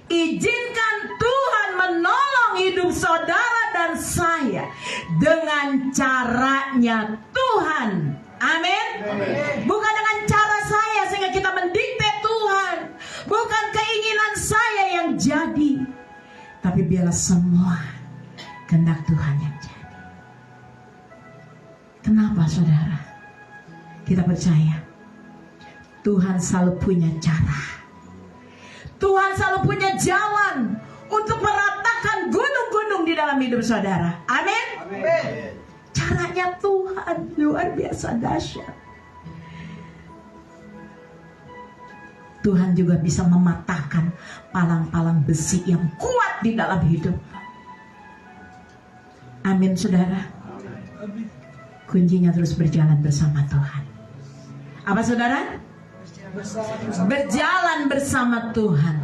Izinkan Tuhan menolong hidup saudara dan saya dengan caranya Tuhan. Amin. Bukan dengan cara saya sehingga kita mendikte Tuhan. Bukan keinginan saya yang jadi, tapi biarlah semua kehendak Tuhan yang jadi. Kenapa saudara? Kita percaya Tuhan selalu punya cara. Tuhan selalu punya jalan untuk meratakan dalam hidup saudara. Amin. Amin. Caranya Tuhan luar biasa dahsyat. Tuhan juga bisa mematahkan palang-palang besi yang kuat di dalam hidup. Amin, saudara. Kuncinya terus berjalan bersama Tuhan. Apa, saudara? Berjalan bersama Tuhan.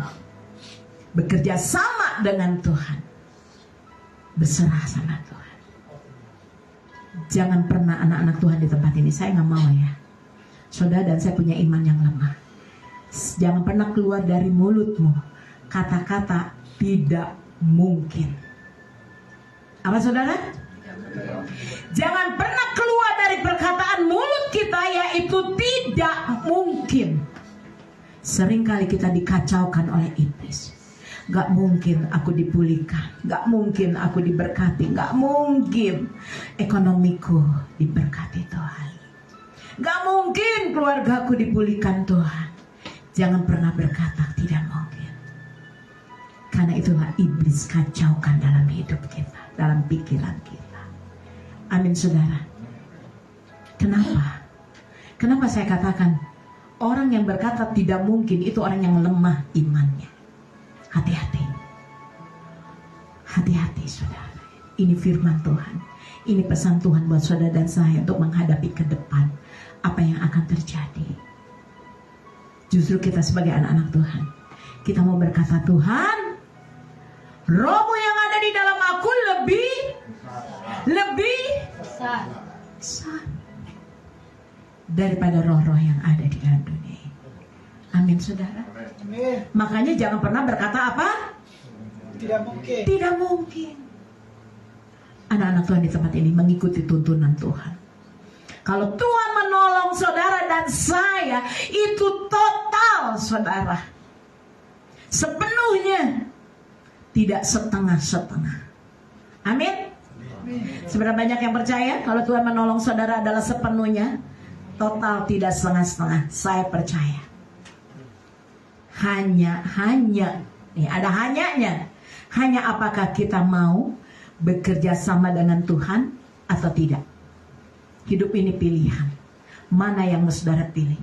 Bekerja sama dengan Tuhan. Berserah sama Tuhan. Jangan pernah anak-anak Tuhan di tempat ini, saya gak mau ya, saudara, dan saya punya iman yang lemah. Jangan pernah keluar dari mulutmu kata-kata tidak mungkin. Apa, saudara? Jangan pernah keluar dari perkataan mulut kita yaitu tidak mungkin. Seringkali kita dikacaukan oleh iblis. Gak mungkin aku dipulihkan, gak mungkin aku diberkati, gak mungkin ekonomiku diberkati Tuhan, gak mungkin keluargaku dipulihkan Tuhan. Jangan pernah berkata tidak mungkin, karena itulah iblis kacaukan dalam hidup kita, dalam pikiran kita. Amin, saudara. Kenapa saya katakan orang yang berkata tidak mungkin itu orang yang lemah imannya? Hati-hati. Hati-hati, saudara. Ini firman Tuhan. Ini pesan Tuhan buat saudara dan saya untuk menghadapi ke depan apa yang akan terjadi. Justru kita sebagai anak-anak Tuhan, kita mau berkata, Tuhan, Roh-Mu yang ada di dalam aku lebih besar daripada roh-roh yang ada di dalam dunia. Amin, saudara. Amin. Makanya jangan pernah berkata apa? Tidak mungkin. Tidak mungkin. Anak-anak Tuhan di tempat ini mengikuti tuntunan Tuhan. Kalau Tuhan menolong saudara dan saya, itu total, saudara. Sepenuhnya. Tidak setengah-setengah. Amin. Seberapa banyak yang percaya kalau Tuhan menolong saudara adalah sepenuhnya, total, tidak setengah-setengah. Saya percaya. Hanya nih ada hanyanya. Hanya apakah kita mau bekerja sama dengan Tuhan atau tidak. Hidup ini pilihan. Mana yang saudara pilih?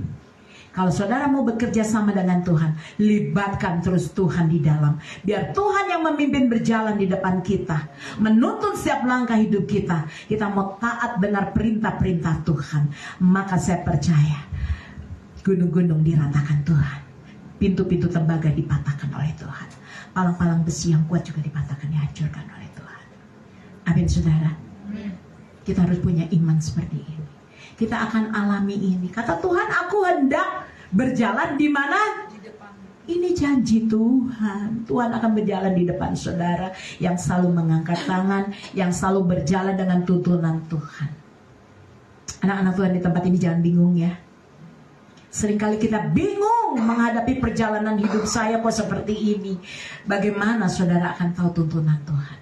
Kalau saudara mau bekerja sama dengan Tuhan, libatkan terus Tuhan di dalam. Biar Tuhan yang memimpin berjalan di depan kita, menuntun setiap langkah hidup kita. Kita mau taat benar perintah-perintah Tuhan. Maka saya percaya gunung-gunung diratakan Tuhan. Pintu-pintu tembaga dipatahkan oleh Tuhan. Palang-palang besi yang kuat juga dipatahkan, dihancurkan oleh Tuhan. Amin, saudara. Kita harus punya iman seperti ini. Kita akan alami ini. Kata Tuhan, aku hendak berjalan di mana? Di depan. Ini janji Tuhan. Tuhan akan berjalan di depan saudara, yang selalu mengangkat tangan, yang selalu berjalan dengan tuntunan Tuhan. Anak-anak Tuhan di tempat ini jangan bingung ya. Seringkali kita bingung menghadapi perjalanan hidup saya kok seperti ini. Bagaimana saudara akan tahu tuntunan Tuhan?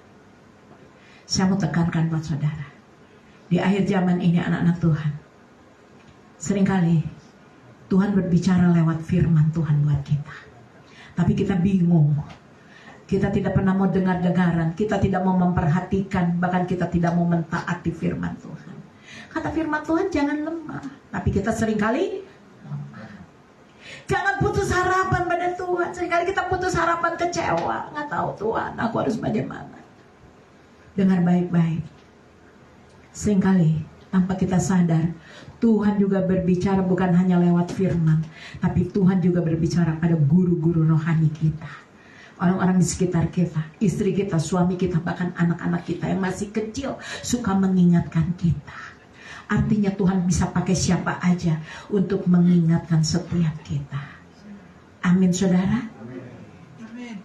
Saya mau tekankan buat saudara. Di akhir zaman ini anak-anak Tuhan, seringkali Tuhan berbicara lewat firman Tuhan buat kita. Tapi kita bingung. Kita tidak pernah mau dengar-dengaran. Kita tidak mau memperhatikan. Bahkan kita tidak mau mentaati firman Tuhan. Kata firman Tuhan jangan lemah. Tapi kita seringkali jangan putus harapan pada Tuhan. Seringkali kita putus harapan, kecewa. Nggak tahu Tuhan, aku harus bagaimana. Dengar baik-baik. Seringkali tanpa kita sadar, Tuhan juga berbicara bukan hanya lewat firman, tapi Tuhan juga berbicara pada guru-guru rohani kita. Orang-orang di sekitar kita, istri kita, suami kita, bahkan anak-anak kita yang masih kecil suka mengingatkan kita. Artinya Tuhan bisa pakai siapa aja untuk mengingatkan setiap kita. Amin, saudara. Amin.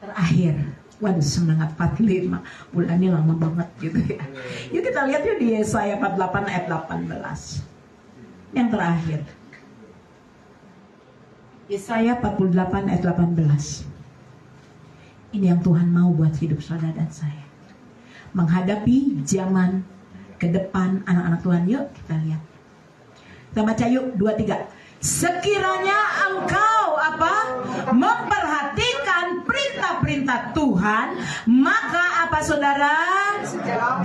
Terakhir, waduh semangat 45, bulan ini lama banget gitu ya. Yuk kita lihat yuk di Yesaya 48 ayat 18. Yang terakhir, Yesaya 48 ayat 18. Ini yang Tuhan mau buat hidup saudara dan saya. Menghadapi zaman ke depan anak-anak Tuhan. Yuk kita lihat. Kita baca yuk 2-3. Sekiranya engkau memperhatikan perintah-perintah Tuhan Tuhan, maka apa saudara?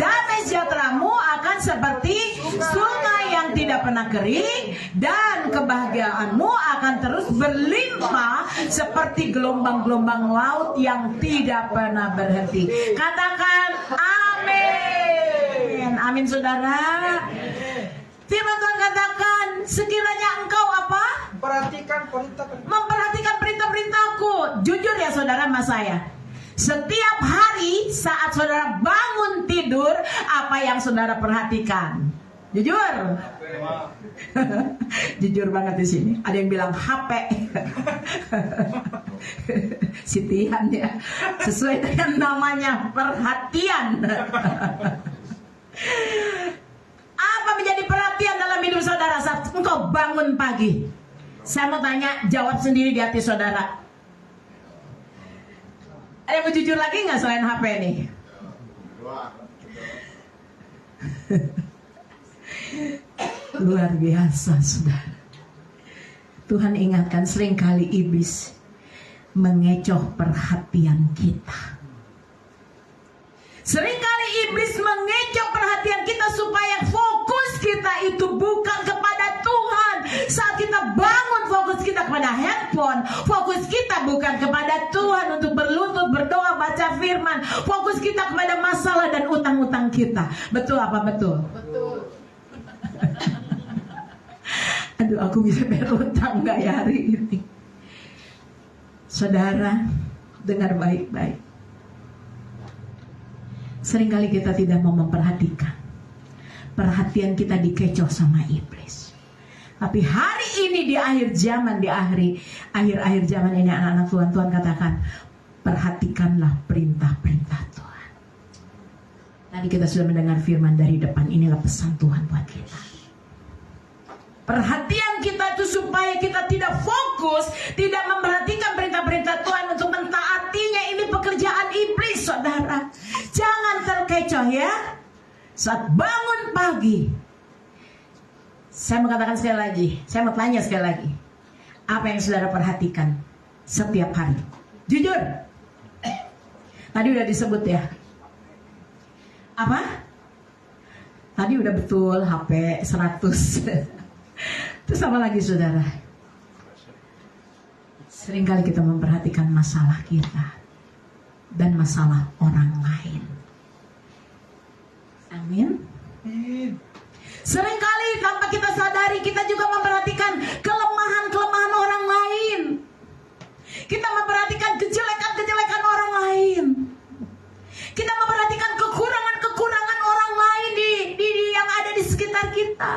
Damai sejahteramu akan seperti sungai yang tidak pernah kering, dan kebahagiaanmu akan terus berlimpah seperti gelombang-gelombang laut yang tidak pernah berhenti. Katakan amin. Amin saudara. Firman Tuhan katakan, sekiranya engkau apa? Memperhatikan perintah-perintahku. Jujur ya saudara sama saya, setiap hari saat saudara bangun tidur, apa yang saudara perhatikan? Jujur. Jujur banget di sini. Ada yang bilang HP. Sitian ya. Sesuai dengan namanya, perhatian. Apa menjadi perhatian dalam hidup saudara saat engkau bangun pagi? Saya mau tanya, jawab sendiri di hati saudara. Ada yang mau jujur lagi nggak selain HP nih? Luar biasa saudara. Tuhan ingatkan, seringkali iblis mengecoh perhatian kita. Seringkali iblis mengecoh perhatian kita supaya fokus kita itu bukan kepada Tuhan. Saat kita bangun, fokus kita kepada handphone. Fokus kita bukan kepada Tuhan untuk berlutut, berdoa, baca firman. Fokus kita kepada masalah dan utang-utang kita. Betul apa betul? Betul. Aduh, aku bisa bayar utang gak ya hari ini? Saudara, dengar baik-baik. Seringkali kita tidak mau memperhatikan. Perhatian kita dikecoh sama iblis. Tapi hari ini di akhir zaman, di akhir zaman ini anak-anak Tuhan, Tuhan katakan, perhatikanlah perintah-perintah Tuhan. Tadi kita sudah mendengar firman dari depan, inilah pesan Tuhan buat kita. Perhatian kita itu supaya kita tidak fokus, tidak memperhatikan perintah-perintah Tuhan untuk mentaatinya. Ini pekerjaan iblis, saudara. Jangan terkecoh ya. Saat bangun pagi, saya mau katakan sekali lagi, saya mau tanya sekali lagi, apa yang saudara perhatikan setiap hari? Jujur. Tadi udah disebut ya. Apa? Tadi udah betul, HP 100. Terus apa lagi saudara? Seringkali kita memperhatikan masalah kita dan masalah orang lain. Amin. Seringkali tanpa kita sadari, kita juga memperhatikan kelemahan-kelemahan orang lain. Kita memperhatikan kejelekan-kejelekan orang lain. Kita memperhatikan kekurangan-kekurangan orang lain yang ada di sekitar kita.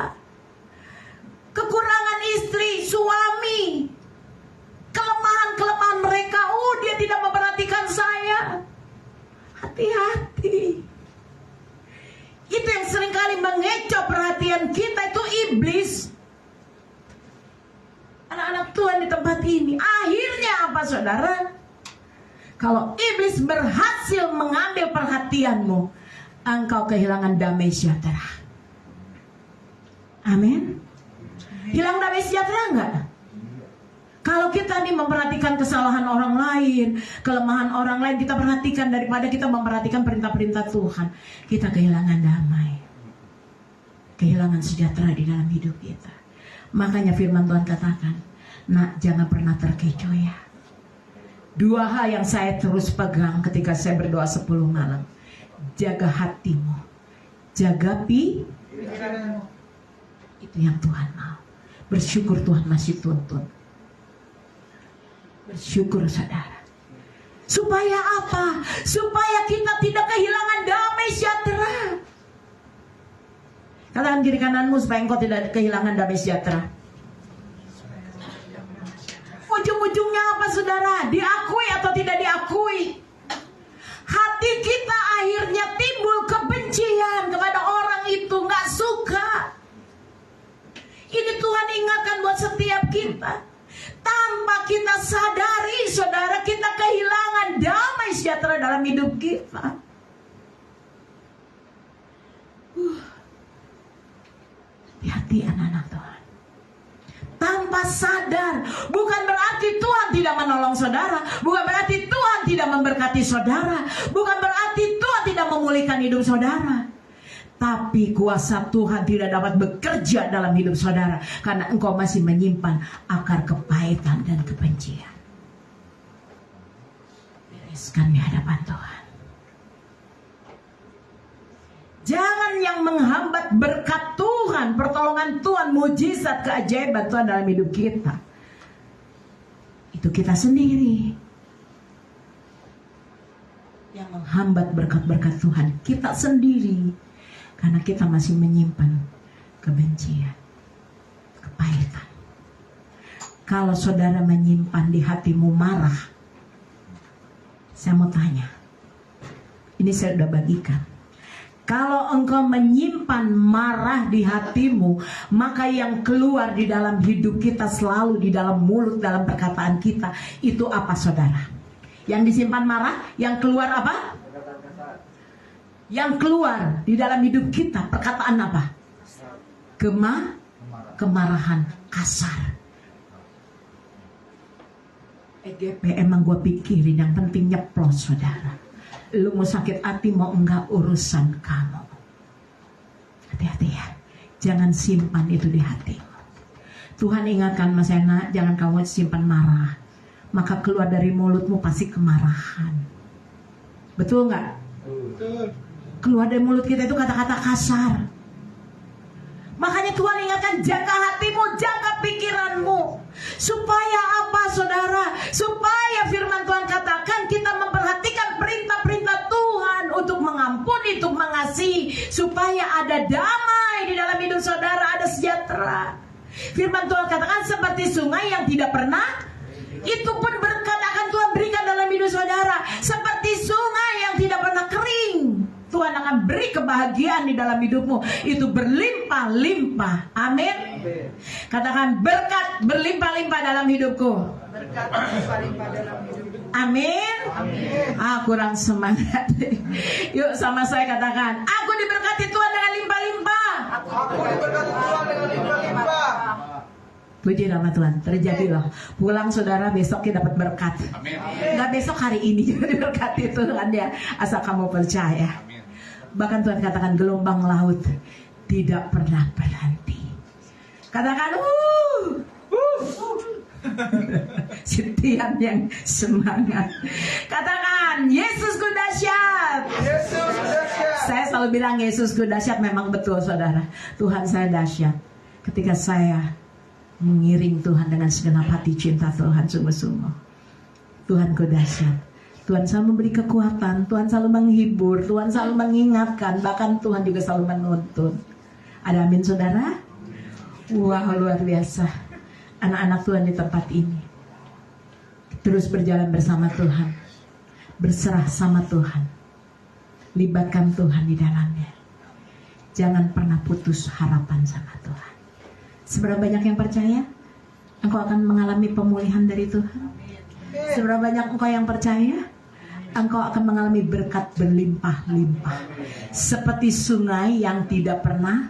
Kekurangan istri, suami, kelemahan-kelemahan mereka. Oh, dia tidak memperhatikan saya. Hati-hati. Itu yang seringkali mengecoh perhatian kita, itu iblis. Anak-anak Tuhan di tempat ini, akhirnya apa saudara? Kalau iblis berhasil mengambil perhatianmu, engkau kehilangan damai sejahtera. Amin. Hilang damai sejahtera enggak? Kalau kita nih memperhatikan kesalahan orang lain, kelemahan orang lain, kita perhatikan daripada kita memperhatikan perintah-perintah Tuhan, kita kehilangan damai, kehilangan sejahtera di dalam hidup kita. Makanya firman Tuhan katakan, nak, jangan pernah terkecoh ya. 2 hal yang saya terus pegang ketika saya berdoa 10 malam. Jaga hatimu, jaga pikiranmu. Itu yang Tuhan mau. Bersyukur Tuhan masih tuntun. Bersyukur saudara. Supaya apa? Supaya kita tidak kehilangan damai sejahtera. Katakan kiri kananmu, supaya engkau tidak kehilangan damai sejahtera. Ujung-ujungnya apa saudara? Diakui atau tidak diakui? Hati kita akhirnya timbul kebencian kepada orang itu, gak suka. Ini Tuhan ingatkan buat setiap kita. Tanpa kita sadari saudara, kita kehilangan damai sejahtera dalam hidup kita. Hati-hati anak-anak Tuhan. Tanpa sadar, bukan berarti Tuhan tidak menolong saudara, bukan berarti Tuhan tidak memberkati saudara, bukan berarti Tuhan tidak memulihkan hidup saudara. Tapi kuasa Tuhan tidak dapat bekerja dalam hidup saudara karena engkau masih menyimpan akar kepahitan dan kebencian. Bereskan di hadapan Tuhan. Jangan yang menghambat berkat Tuhan, pertolongan Tuhan, mujizat, keajaiban Tuhan dalam hidup kita. Itu kita sendiri yang menghambat berkat-berkat Tuhan. Kita sendiri. Karena kita masih menyimpan kebencian, kepahitan. Kalau saudara menyimpan di hatimu marah, saya mau tanya. Ini saya sudah bagikan. Kalau engkau menyimpan marah di hatimu, maka yang keluar di dalam hidup kita selalu di dalam mulut, dalam perkataan kita, itu apa saudara? Yang disimpan marah, yang keluar apa? Yang keluar di dalam hidup kita perkataan apa? Kemarahan, kasar. EGP emang gue pikirin, yang penting nyeplos saudara. Lu mau sakit hati mau enggak urusan kamu. Hati-hati ya, jangan simpan itu di hatimu. Tuhan ingatkan Mas Ena, jangan kamu simpan marah, maka keluar dari mulutmu pasti kemarahan. Betul nggak? Betul. Keluar dari mulut kita itu kata-kata kasar. Makanya Tuhan ingatkan, jaga hatimu, jaga pikiranmu. Supaya apa saudara? Supaya firman Tuhan katakan kita memperhatikan perintah-perintah Tuhan untuk mengampuni, untuk mengasihi. Supaya ada damai di dalam hidup saudara, ada sejahtera. Firman Tuhan katakan seperti sungai yang tidak pernah, itu pun berkat akan Tuhan berikan dalam hidup saudara. Seperti sungai yang tidak pernah kering, Tuhan akan beri kebahagiaan di dalam hidupmu. Itu berlimpah-limpah. Amin. Katakan berkat berlimpah-limpah dalam hidupku. Berkat berlimpah dalam hidupku. Amin. Kurang semangat. Yuk sama saya katakan, aku diberkati Tuhan dengan limpah-limpah. Aku diberkati Tuhan dengan limpah-limpah. Puji nama Tuhan, terjadi loh. Pulang saudara besoknya dapat berkat. Amin. Nggak besok, hari ini juga diberkati Tuhan ya. Asal kamu percaya. Bahkan Tuhan katakan gelombang laut tidak pernah berhenti. Katakan Setiap yang semangat. Katakan Yesusku dahsyat. Yesus dahsyat. Saya selalu bilang Yesusku dahsyat, memang betul saudara. Tuhan saya dahsyat. Ketika saya mengiring Tuhan dengan segenap hati, cinta Tuhan sungguh-sungguh. Tuhanku dahsyat. Tuhan selalu memberi kekuatan, Tuhan selalu menghibur, Tuhan selalu mengingatkan, bahkan Tuhan juga selalu menuntun. Ada amin saudara? Wah, luar biasa. Anak-anak Tuhan di tempat ini terus berjalan bersama Tuhan, berserah sama Tuhan, libatkan Tuhan di dalamnya. Jangan pernah putus harapan sama Tuhan. Seberapa banyak yang percaya engkau akan mengalami pemulihan dari Tuhan? Seberapa banyak engkau yang percaya engkau akan mengalami berkat berlimpah-limpah, seperti sungai yang tidak pernah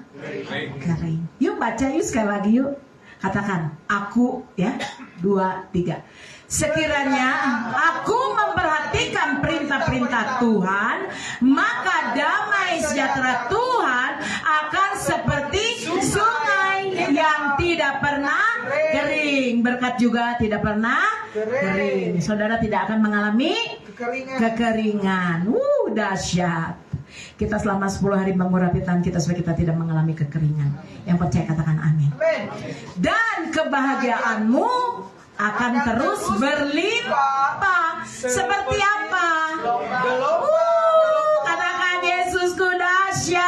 kering. Yuk baca yuk sekali lagi yuk. Katakan aku ya. 2, 3. Sekiranya aku memperhatikan perintah-perintah Tuhan, maka damai sejahtera Tuhan akan seperti sungai yang tidak pernah kering. Berkat juga tidak pernah kering. Saudara tidak akan mengalami kekeringan. Dahsyat. Kita selama 10 hari mengurapi tangan kita supaya kita tidak mengalami kekeringan. Yang percaya katakan amin. Dan kebahagiaanmu akan terus berlimpah. Seperti apa? Katakan Yesusku dahsyat.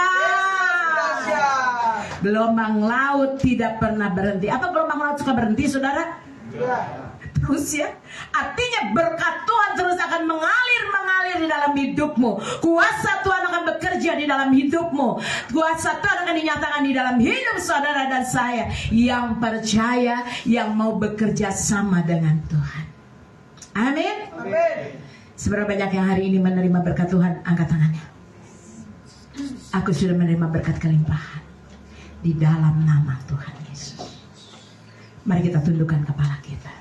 Gelombang laut tidak pernah berhenti. Apa gelombang laut suka berhenti saudara? Terus ya. Artinya berkat Tuhan terus akan mengalir di dalam hidupmu. Kuasa Tuhan akan bekerja di dalam hidupmu. Kuasa Tuhan akan dinyatakan di dalam hidup saudara dan saya yang percaya, yang mau bekerja sama dengan Tuhan. Amin. Seberapa banyak yang hari ini menerima berkat Tuhan? Angkat tangannya. Aku sudah menerima berkat kelimpahan di dalam nama Tuhan Yesus. Mari kita tundukkan kepala kita.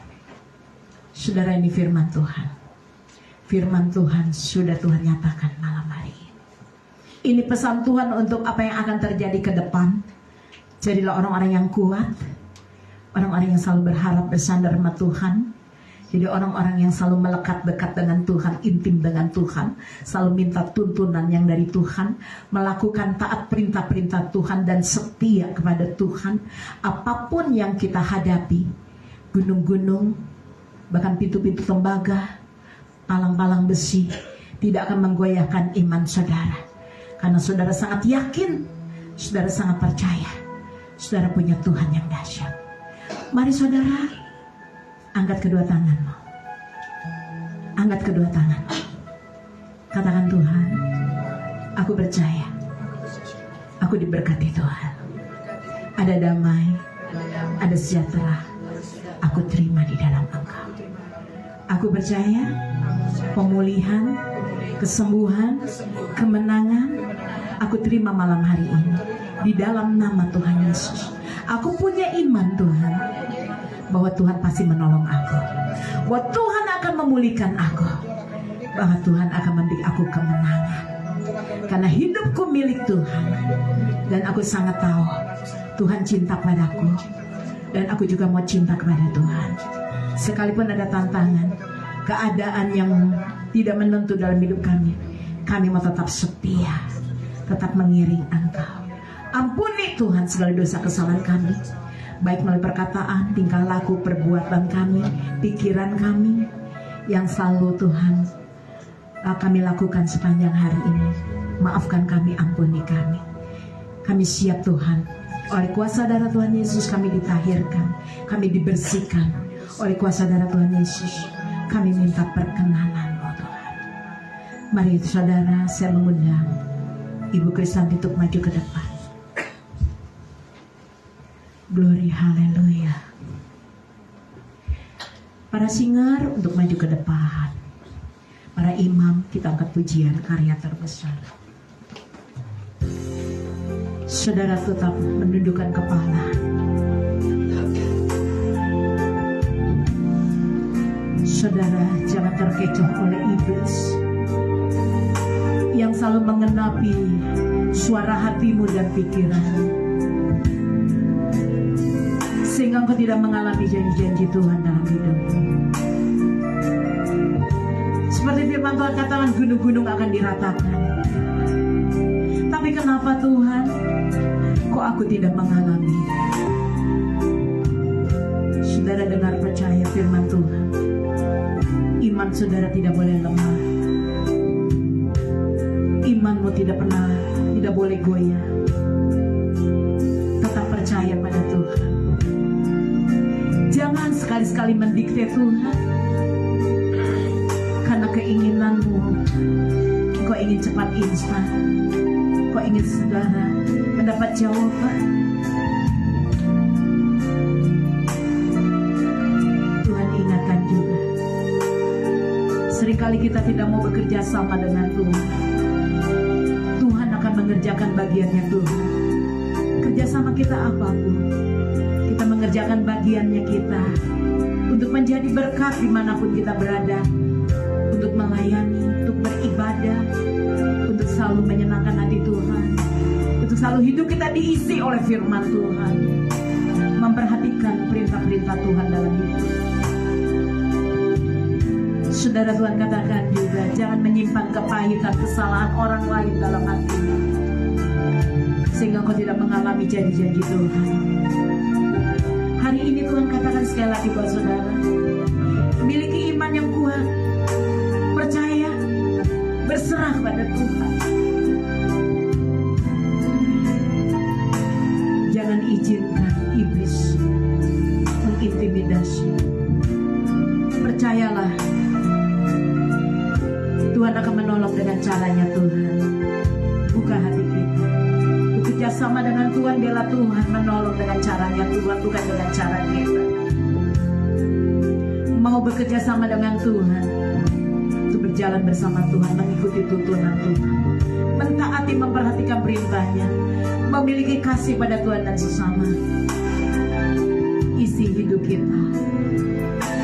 Saudara, ini firman Tuhan. firman Tuhan sudah Tuhan nyatakan malam hari ini. Ini pesan Tuhan untuk apa yang akan terjadi ke depan. Jadilah orang-orang yang kuat, orang-orang yang selalu berharap bersandar sama Tuhan. Jadi orang-orang yang selalu melekat dekat dengan Tuhan, intim dengan Tuhan, selalu minta tuntunan yang dari Tuhan, melakukan taat perintah-perintah Tuhan dan setia kepada Tuhan. Apapun yang kita hadapi, gunung-gunung, bahkan pintu-pintu tembaga, palang-palang besi, tidak akan menggoyahkan iman saudara. Karena saudara sangat yakin, saudara sangat percaya, saudara punya Tuhan yang dahsyat. Mari saudara, angkat kedua tanganmu. Angkat kedua tanganmu. Katakan, Tuhan, aku percaya, aku diberkati Tuhan. Ada damai, ada sejahtera, aku terima di dalam Engkau. Aku percaya pemulihan, kesembuhan, kemenangan, aku terima malam hari ini di dalam nama Tuhan Yesus. Aku punya iman, Tuhan, bahwa Tuhan pasti menolong aku, bahwa Tuhan akan memulihkan aku, bahwa Tuhan akan memberi aku kemenangan. Karena hidupku milik Tuhan, dan aku sangat tahu Tuhan cinta padaku, dan aku juga mau cinta kepada Tuhan. Sekalipun ada tantangan, keadaan yang tidak menentu dalam hidup kami mau tetap setia, tetap mengiring Engkau. Ampuni Tuhan segala dosa kesalahan kami, baik melalui perkataan, tingkah laku, perbuatan kami, pikiran kami, yang selalu Tuhan kami lakukan sepanjang hari ini. Maafkan kami, ampuni kami. Kami siap Tuhan, oleh kuasa darah Tuhan Yesus kami ditahirkan, kami dibersihkan. Oleh kuasa darah Tuhan Yesus kami minta perkenanan-Mu Tuhan. Mari saudara, saya mengundang Ibu Kristanti untuk maju ke depan. Glory, haleluya. Para singer untuk maju ke depan. Para imam, kita angkat pujian karya terbesar. Saudara tetap menundukkan kepala. Saudara jangan terkecoh oleh iblis yang selalu mengenapi suara hatimu dan pikiranmu, sehingga engkau tidak mengalami janji-janji Tuhan dalam hidupmu. Seperti firman Tuhan katakan, gunung-gunung akan diratakan. Tapi kenapa Tuhan, kok aku tidak mengalami? Saudara dengar, percaya firman Tuhan. Iman saudara tidak boleh lemah. Imanmu tidak boleh goyah. Tetap percaya pada Tuhan. Jangan sekali-sekali mendikte Tuhan, karena keinginanmu, kau ingin cepat instan, kau ingin saudara mendapat jawaban. Tuhan ingatkan juga, seringkali kita tidak mau bekerja sama dengan Tuhan. Tuhan akan mengerjakan bagiannya Tuhan. Kerjasama kita apapun, kita mengerjakan bagiannya kita untuk menjadi berkat dimanapun kita berada, untuk melayani, untuk beribadah, untuk selalu menyenangkan hati Tuhan, untuk selalu hidup kita diisi oleh firman Tuhan, memperhatikan perintah-perintah Tuhan dalam hidup. Saudara, Tuhan katakan juga, jangan menyimpan kepahitan kesalahan orang lain dalam hatimu, sehingga kau tidak mengalami janji-janji Tuhan. Hari ini Tuhan katakan sekali lagi buat saudara, miliki iman yang kuat, percaya, berserah pada Tuhan. Jangan izinkan iblis mengintimidasi. Percayalah, Tuhan akan menolong dengan caranya Tuhan. Buka hati kita, bekerja sama dengan Tuhan, bela Tuhan menolong dengan caranya Tuhan, bukan dengan cara kita. Mau bekerja sama dengan Tuhan, untuk berjalan bersama Tuhan, mengikuti tuntunan Tuhan, mentaati, memperhatikan perintahnya, memiliki kasih pada Tuhan dan sesama. Isi hidup kita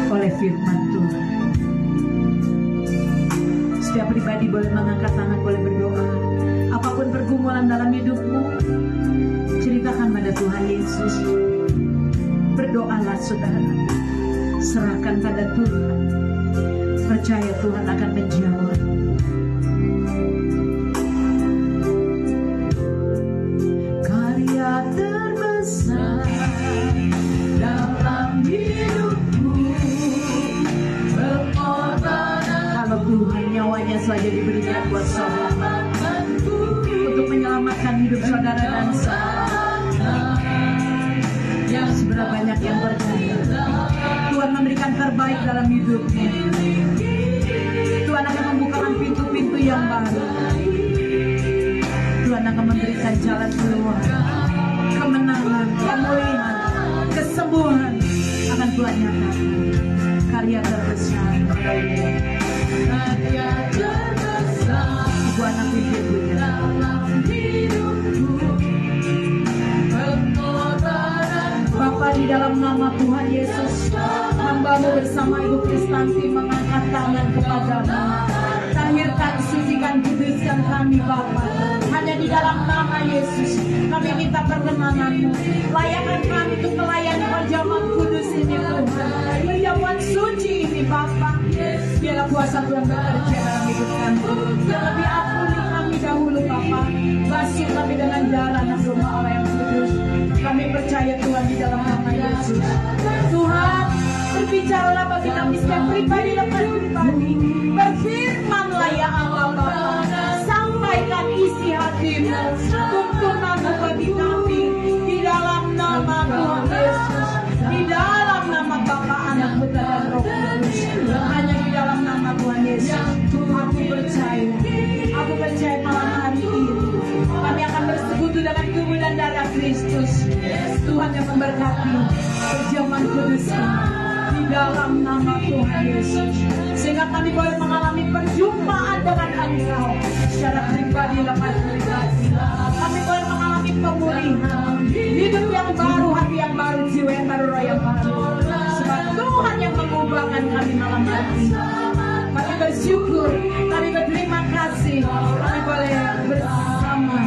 oleh firman Tuhan. Setiap pribadi boleh mengangkat tangan, boleh berdoa. Apapun pergumulan dalam hidupmu, ceritakan pada Tuhan Yesus. Berdoalah saudara, serahkan pada Tuhan. Percaya Tuhan akan menjawab. Karya terbesar dalam hidupku, pengorbanan. Kalau Tuhan nyawanya saja diberikan buat saudara untuk menyelamatkan hidup saudara dan saya, yang seberapa banyak yang percaya Tuhan memberikan terbaik dalam hidupnya. Tuhan akan membukakan pintu-pintu yang baru. Tuhan akan memberikan jalan keluar, kemenangan, pemulihan, kesembuhan akan Tuhan nyatakan. Karya terbesar, karya terbesar, Ibu anak ibu dalam hidupku. Bapa, di dalam nama Tuhan Yesus, hamba-Mu bersama Ibu Kristanti mengangkat tangan kepadamu. Tahirkan, sucikan, kuduskan kami Bapa. Hanya di dalam nama Yesus kami minta perkenanan-Mu. Layakan kami untuk melayani perjamuan kudus ini Tuhan. Perjamuan suci ini Bapa. Biarlah kuasa Tuhan bekerja dalam hidup kami. Lebih ampuni kami dahulu Bapa. Basuh kami dengan darah dan rumah Allah yang kudus. Kami percaya Tuhan di dalam nama Yesus. Tuhan, berbicaralah bagi kami setiap pribadi lepas pribadi. Berfirmanlah ya Allah Bapa. Sampaikan isi hatimu, tuntunanmu bagi kami di dalam nama Tuhan Yesus. Di dalam nama Bapa, Anak, Putra dan Roh Kudus. Hanya di dalam nama Tuhan Yesus. Aku percaya malam hari ini kami akan bersekutu dengan tubuh dan darah Kristus. Tuhan yang memberkati perjamuan kudus ini di dalam nama Tuhan Yesus, sehingga kami boleh mengalami perjumpaan dengan Engkau secara pribadi lepas pribadi. Kami boleh mengalami pemulihan, hidup yang baru, hati yang baru, jiwa yang baru, roh yang baru. Sebab Tuhan yang mengubahkan kami malam hari ini. Kami bersyukur, kami berterima kasih, kami boleh bersama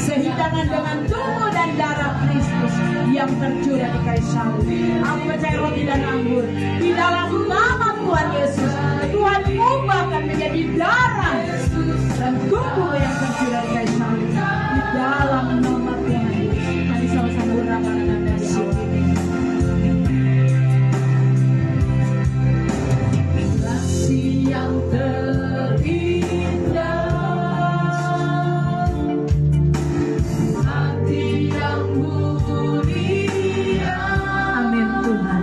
sehidangan dengan tubuh dan darah Kristus yang tercurah di kayu salib. Aku percaya roti dan anggur di dalam nama Tuhan Yesus. Tuhan ubahkan menjadi darah dan tubuh yang tercurah di kayu salib di dalam nama Tuhan Yesus. Mari sama-sama urakan dan syukur. Yang terindah, hati yang mulia. Amin Tuhan.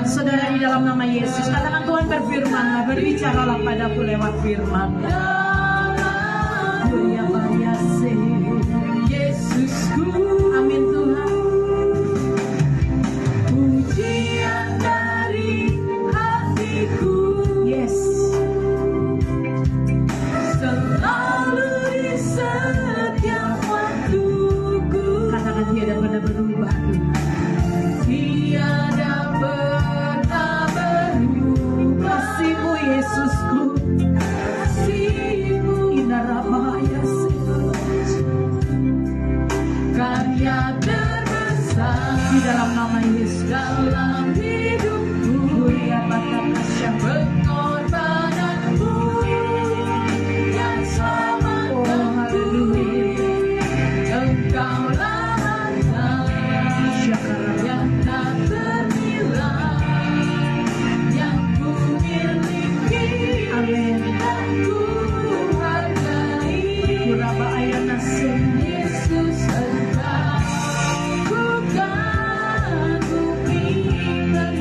Saudara, di dalam nama Yesus, katakan Tuhan berfirman, berbicaralah padaku lewat firman. Yesusku, amin Tuhan. Pujian dari hatiku, yes, selalu di setiap waktuku. Katakan tiada pernah berubah, tiada pernah berubah. Kasih-Mu Yesusku, kasih-Mu indah ramaya karya terbesar di dalam nama Yesus. Dalam hidupku yang batas pengorbananmu yang selamatkanku. Engkaulah harta yang tak ternilai yang ku miliki. Amin. Dan ku hargai Kuraba ayana Yesus Engkau. Ku kan ku minta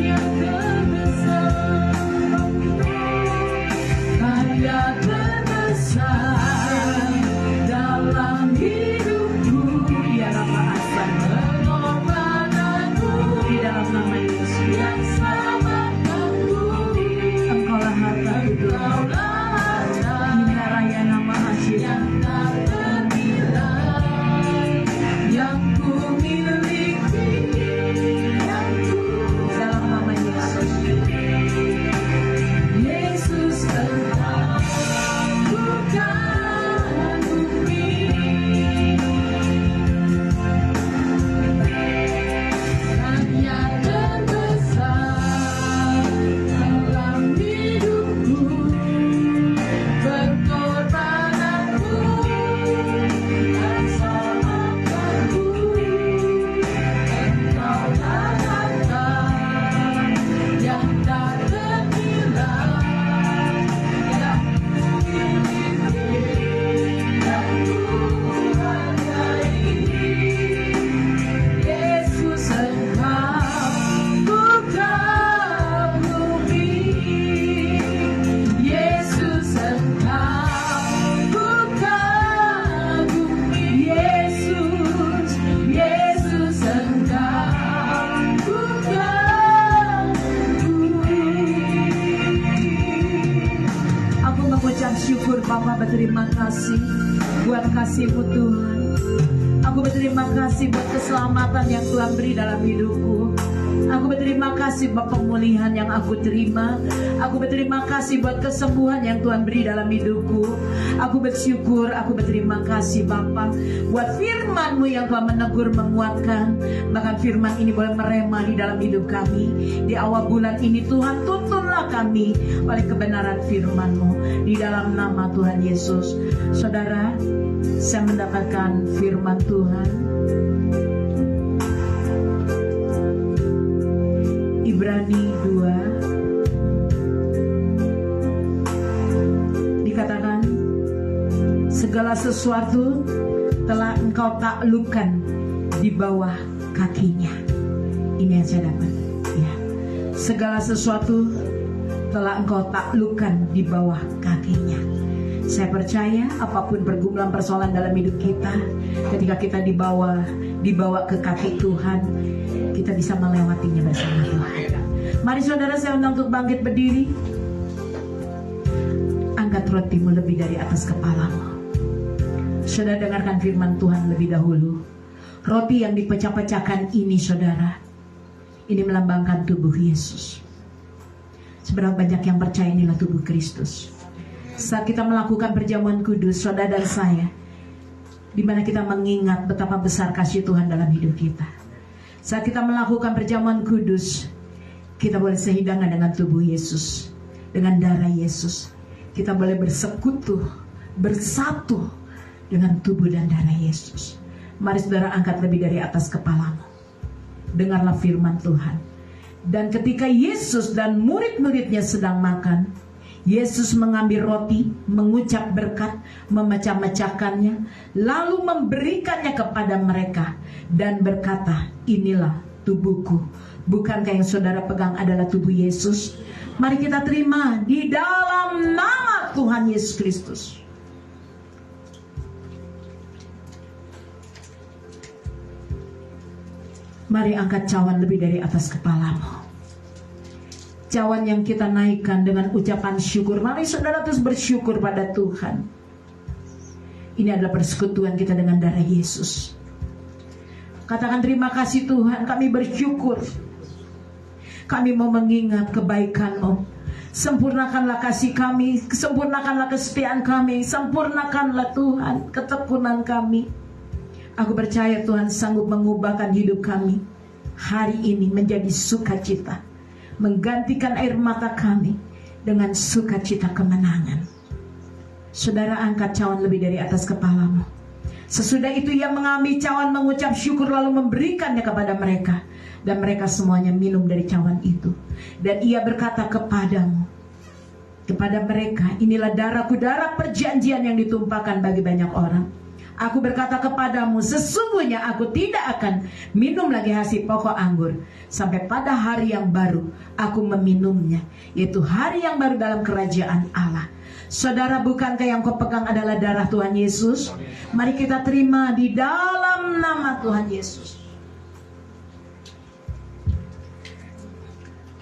berterima kasih buat kasih-Mu Tuhan. Aku berterima kasih buat keselamatan yang Tuhan beri dalam hidupku. Aku berterima kasih buat pemulihan yang aku terima. Aku berterima kasih buat kesembuhan yang Tuhan beri dalam hidupku. Aku bersyukur, aku berterima kasih Bapa buat firman-Mu yang telah menegur, menguatkan. Bahkan firman ini boleh merema di dalam hidup kami. Di awal bulan ini Tuhan, tuntunlah kami oleh kebenaran firman-Mu. Di dalam nama Tuhan Yesus. Saudara, saya mendapatkan firman Tuhan. Ibrani 2 dikatakan, segala sesuatu telah engkau taklukkan di bawah kakinya. Ini yang saya dapat ya. Segala sesuatu telah engkau taklukkan di bawah kakinya. Saya percaya apapun pergumulan persoalan dalam hidup kita, ketika kita dibawa ke kaki Tuhan, kita bisa melewatinya bersama Tuhan. Mari saudara, saya undang untuk bangkit berdiri. Angkat rotimu lebih dari atas kepalamu. Saudara, dengarkan firman Tuhan lebih dahulu. Roti yang dipecah-pecahkan ini, saudara, ini melambangkan tubuh Yesus. Seberapa banyak yang percaya inilah tubuh Kristus. Saat kita melakukan perjamuan kudus, saudara dan saya, di mana kita mengingat betapa besar kasih Tuhan dalam hidup kita. Saat kita melakukan perjamuan kudus, kita boleh sehidangan dengan tubuh Yesus, dengan darah Yesus. Kita boleh bersekutu, bersatu dengan tubuh dan darah Yesus. Mari saudara, angkat lebih dari atas kepalamu. Dengarlah firman Tuhan. Dan ketika Yesus dan murid-muridnya sedang makan, Yesus mengambil roti, mengucap berkat, memecah-mecahkannya, lalu memberikannya kepada mereka dan berkata, inilah tubuhku. Bukankah yang saudara pegang adalah tubuh Yesus? Mari kita terima di dalam nama Tuhan Yesus Kristus. Mari angkat cawan lebih dari atas kepalamu. Cawan yang kita naikkan dengan ucapan syukur. Mari saudara terus bersyukur pada Tuhan. Ini adalah persekutuan kita dengan darah Yesus. Katakan, terima kasih Tuhan, kami bersyukur. Kami mau mengingat kebaikan-Mu. Sempurnakanlah kasih kami, sempurnakanlah kesetiaan kami, sempurnakanlah Tuhan ketekunan kami. Aku percaya Tuhan sanggup mengubahkan hidup kami hari ini menjadi sukacita, menggantikan air mata kami dengan sukacita kemenangan. Saudara, angkat cawan lebih dari atas kepalamu. Sesudah itu ia mengambil cawan, mengucap syukur, lalu memberikannya kepada mereka. Dan mereka semuanya minum dari cawan itu. Dan ia berkata kepadamu, kepada mereka, inilah darahku, darah perjanjian yang ditumpahkan bagi banyak orang. Aku berkata kepadamu, sesungguhnya aku tidak akan minum lagi hasil pokok anggur sampai pada hari yang baru aku meminumnya, yaitu hari yang baru dalam kerajaan Allah. Saudara, bukankah yang kau pegang adalah darah Tuhan Yesus? Mari kita terima di dalam nama Tuhan Yesus.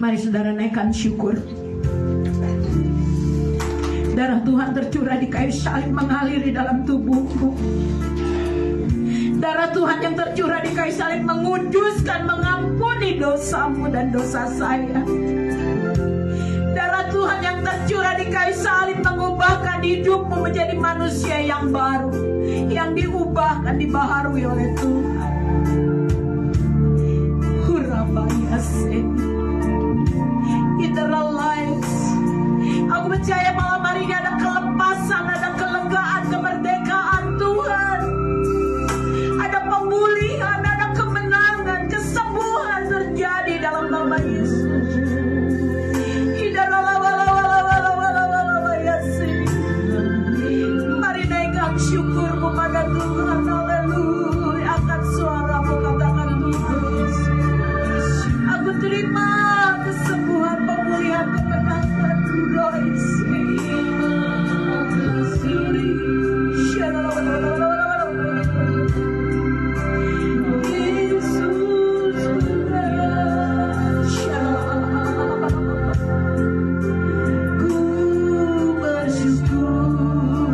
Mari saudara naikkan syukur. Darah Tuhan tercurah di kayu salib mengalir di dalam tubuhku. Darah Tuhan yang tercurah di kayu salib menguduskan, mengampuni dosamu dan dosa saya. Darah Tuhan yang tercurah di kayu salib mengubahkan hidupmu menjadi manusia yang baru, yang diubahkan, dibaharui oleh Tuhan. Hurabayase, eternal lives. Aku percaya malam hari ini ada kelepasan, ada kelegaan, kemerdekaan Tuhan. Ada pemulihan, ada kemenangan, kesembuhan terjadi dalam nama Yesus. Mari naikkan syukurmu pada Tuhan. Haleluya. Angkat suaramu, katakan Tuhan, aku terima kesembuhan, pemulihan, kemenangan. Ku bersyukur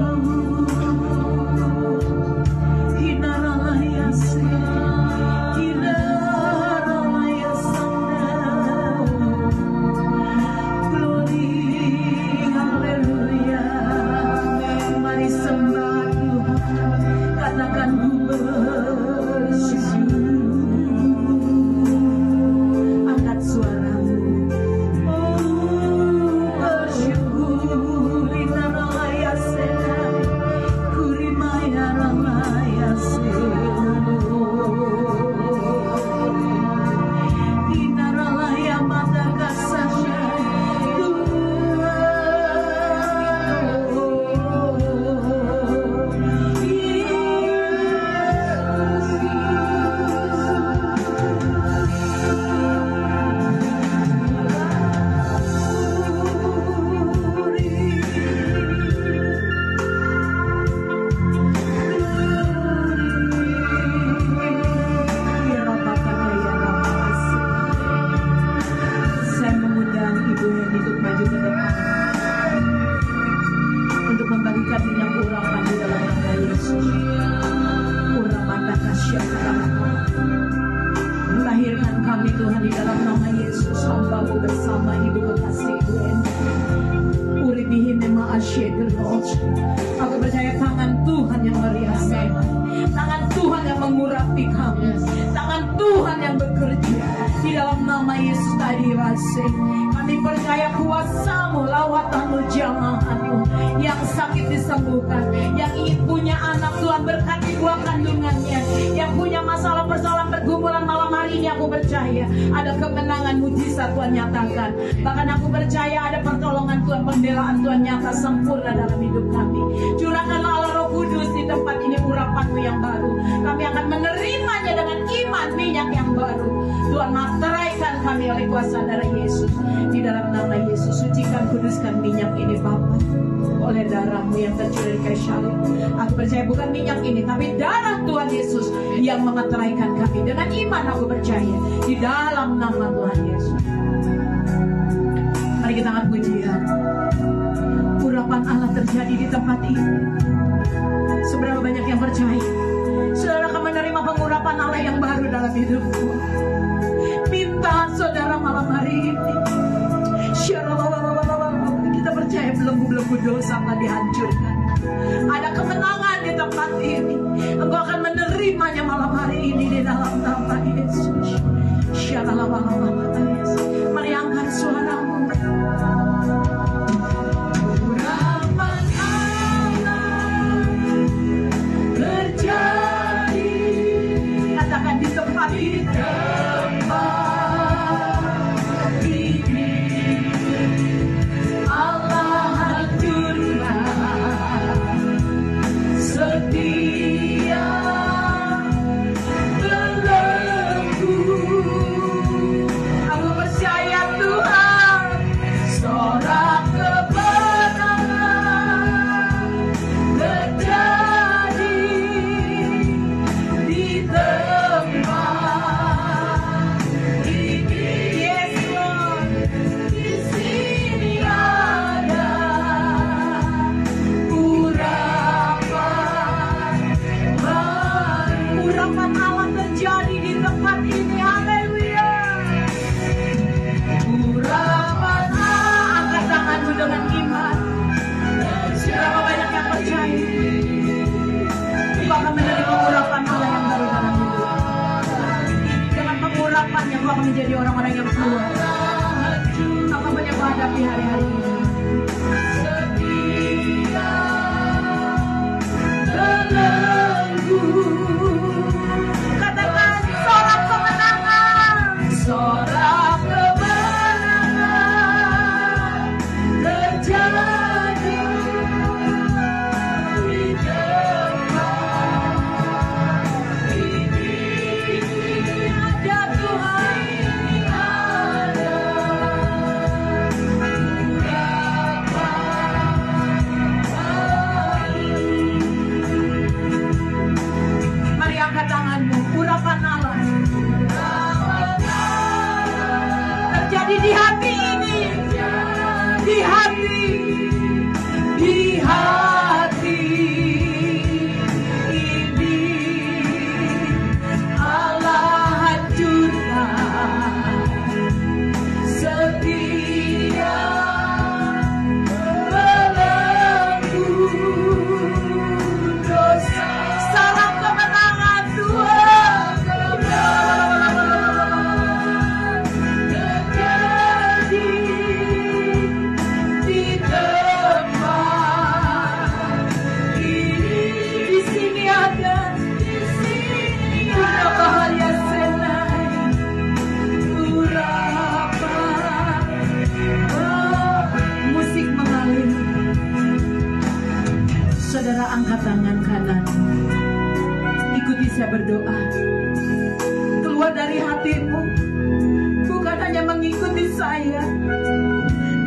maju ke depan untuk membagikan minyak urapan di dalam nama Yesus. Urapan kasih melahirkan kami Tuhan di dalam nama Yesus. Hamba-Mu bersama ibu kekasihku Uribihin nema asyedul Lord. Aku percaya tangan Tuhan yang meriasa, tangan Tuhan yang mengurapi kami, tangan Tuhan yang bekerja di dalam nama Yesus tadi rasih. Kami percaya kuasa-Mu, lawatan-Mu, jamahan-Mu yang sakit disembuhkan, yang ingin punya anak Tuhan berkati buah kandungannya, yang punya masalah persoalan pergumulan malam hari ini aku percaya ada kemenangan mujizat Tuhan nyatakan. Bahkan aku percaya ada pertolongan Tuhan, pembelaan Tuhan nyata sempurna dalam hidup kami. Curahkanlah Allah Roh Kudus di tempat ini urapan-Mu yang baru. Kami akan menerimanya dengan iman minyak yang baru. Tuhan materaikan kami oleh kuasa darah Yesus. Di dalam nama Yesus, sucikan kuduskan minyak ini Bapa, oleh darah-Mu yang tercurah kayak salib. Aku percaya bukan minyak ini, tapi darah Tuhan Yesus yang memeteraikan kami. Dengan iman aku percaya di dalam nama Tuhan Yesus. Mari kita angkat pujian. Urapan Allah terjadi di tempat ini. Seberapa banyak yang percaya saudara akan menerima pengurapan Allah yang baru dalam hidupmu? Minta saudara malam hari ini. Kita percaya belenggu-belenggu dosa telah dihancurkan. Ada kemenangan di tempat ini. Engkau akan menerimanya malam hari ini di dalam nama Yesus. Mari angkat suaramu. Urapan Allah terjadi. Katakan di tempat ini. Menjadi orang-orang yang keluar. Apa banyak menghadapi hari-hari ini? Katakan sorak kemenangan, sorak kemenangan terjadi di tempat ini. Ada Tuhan. Urapan Allah terjadi di hati ini, di hati ini Allah hancurkan setiap belenggu dosa. Salam kemenangan Tuhan terjadi di tempat ini. Di sini ada, Punya Bahagia Senai urapan. Musik mengalir. Saudara angkat tangan kanan. Ikuti saya berdoa. Keluar dari hatimu, bukan hanya mengikuti saya,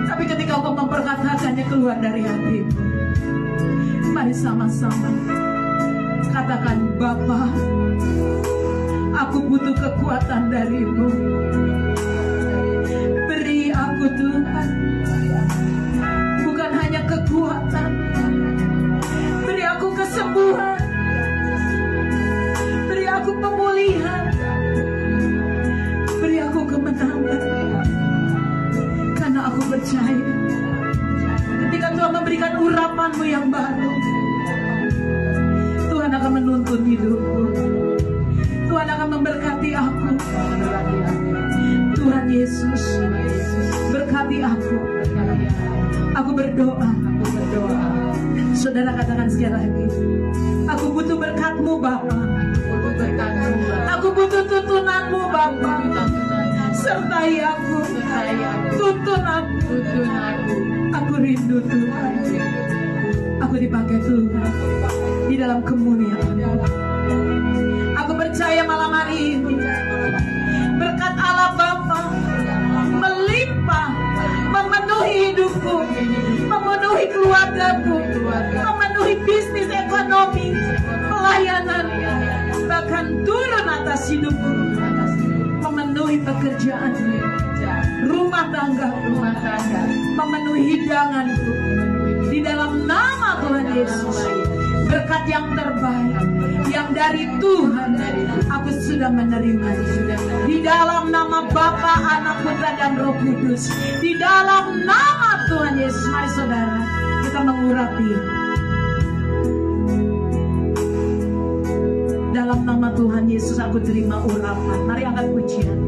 tapi ketika kau memperkatakannya keluar dari hatimu. Mari sama-sama katakan, Bapa, aku butuh kekuatan dari-Mu. Beri aku Tuhan Yesus. Berkati aku. Aku berdoa. Saudara katakan sekali lagi. Aku butuh berkat-Mu Bapa. Aku butuh tuntunanmu Bapa. Sertai aku. Tuntun aku. Aku rindu Tuhan. Aku dipakai Tuhan di dalam kemuliaan. Aku percaya malam hari ini berkat Allah Bapa melimpah, memenuhi hidupku, memenuhi keluargaku, memenuhi bisnis, ekonomi, pelayanan, bahkan turun atas hidupku, memenuhi pekerjaan, rumah tangga, memenuhi hidanganku. Di dalam nama Tuhan Yesus, berkat yang terbaik yang dari Tuhan aku sudah menerima. Di dalam nama Bapa, Anak, Putra dan Roh Kudus, di dalam nama Tuhan Yesus, mari saudara kita mengurapi. Dalam nama Tuhan Yesus aku terima urapan. Mari angkat pujian.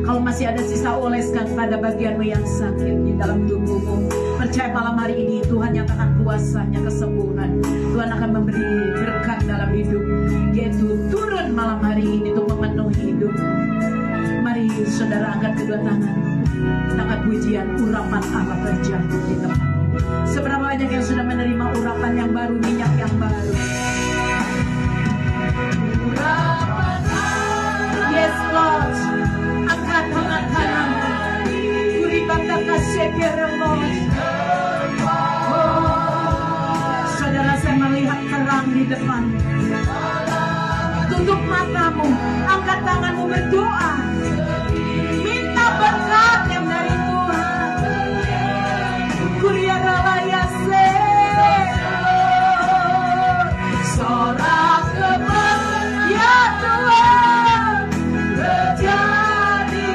Kalau masih ada sisa oleskan pada bagianmu yang sakit di dalam tubuhmu, percaya malam hari ini Tuhan nyatakan kuasanya, kesembuhan. Tuhan akan memberi berkat dalam hidup, yaitu turun malam hari ini untuk memenuhi hidup. Mari saudara angkat kedua tangan, angkat pujian, urapan Allah terjatuh di tempat. Seberapa banyak yang sudah menerima urapan yang baru, minyak yang baru? Urapan Allah. Yes Lord. Angkat tanganmu, kuribanda kasih keremos. Saudara, saya melihat terang di depan. Tutup matamu, angkat tanganmu, berdoa, minta berkat yang dari Tuhan. Kuriara layase, sorak kebenaran ya Tuhan terjadi.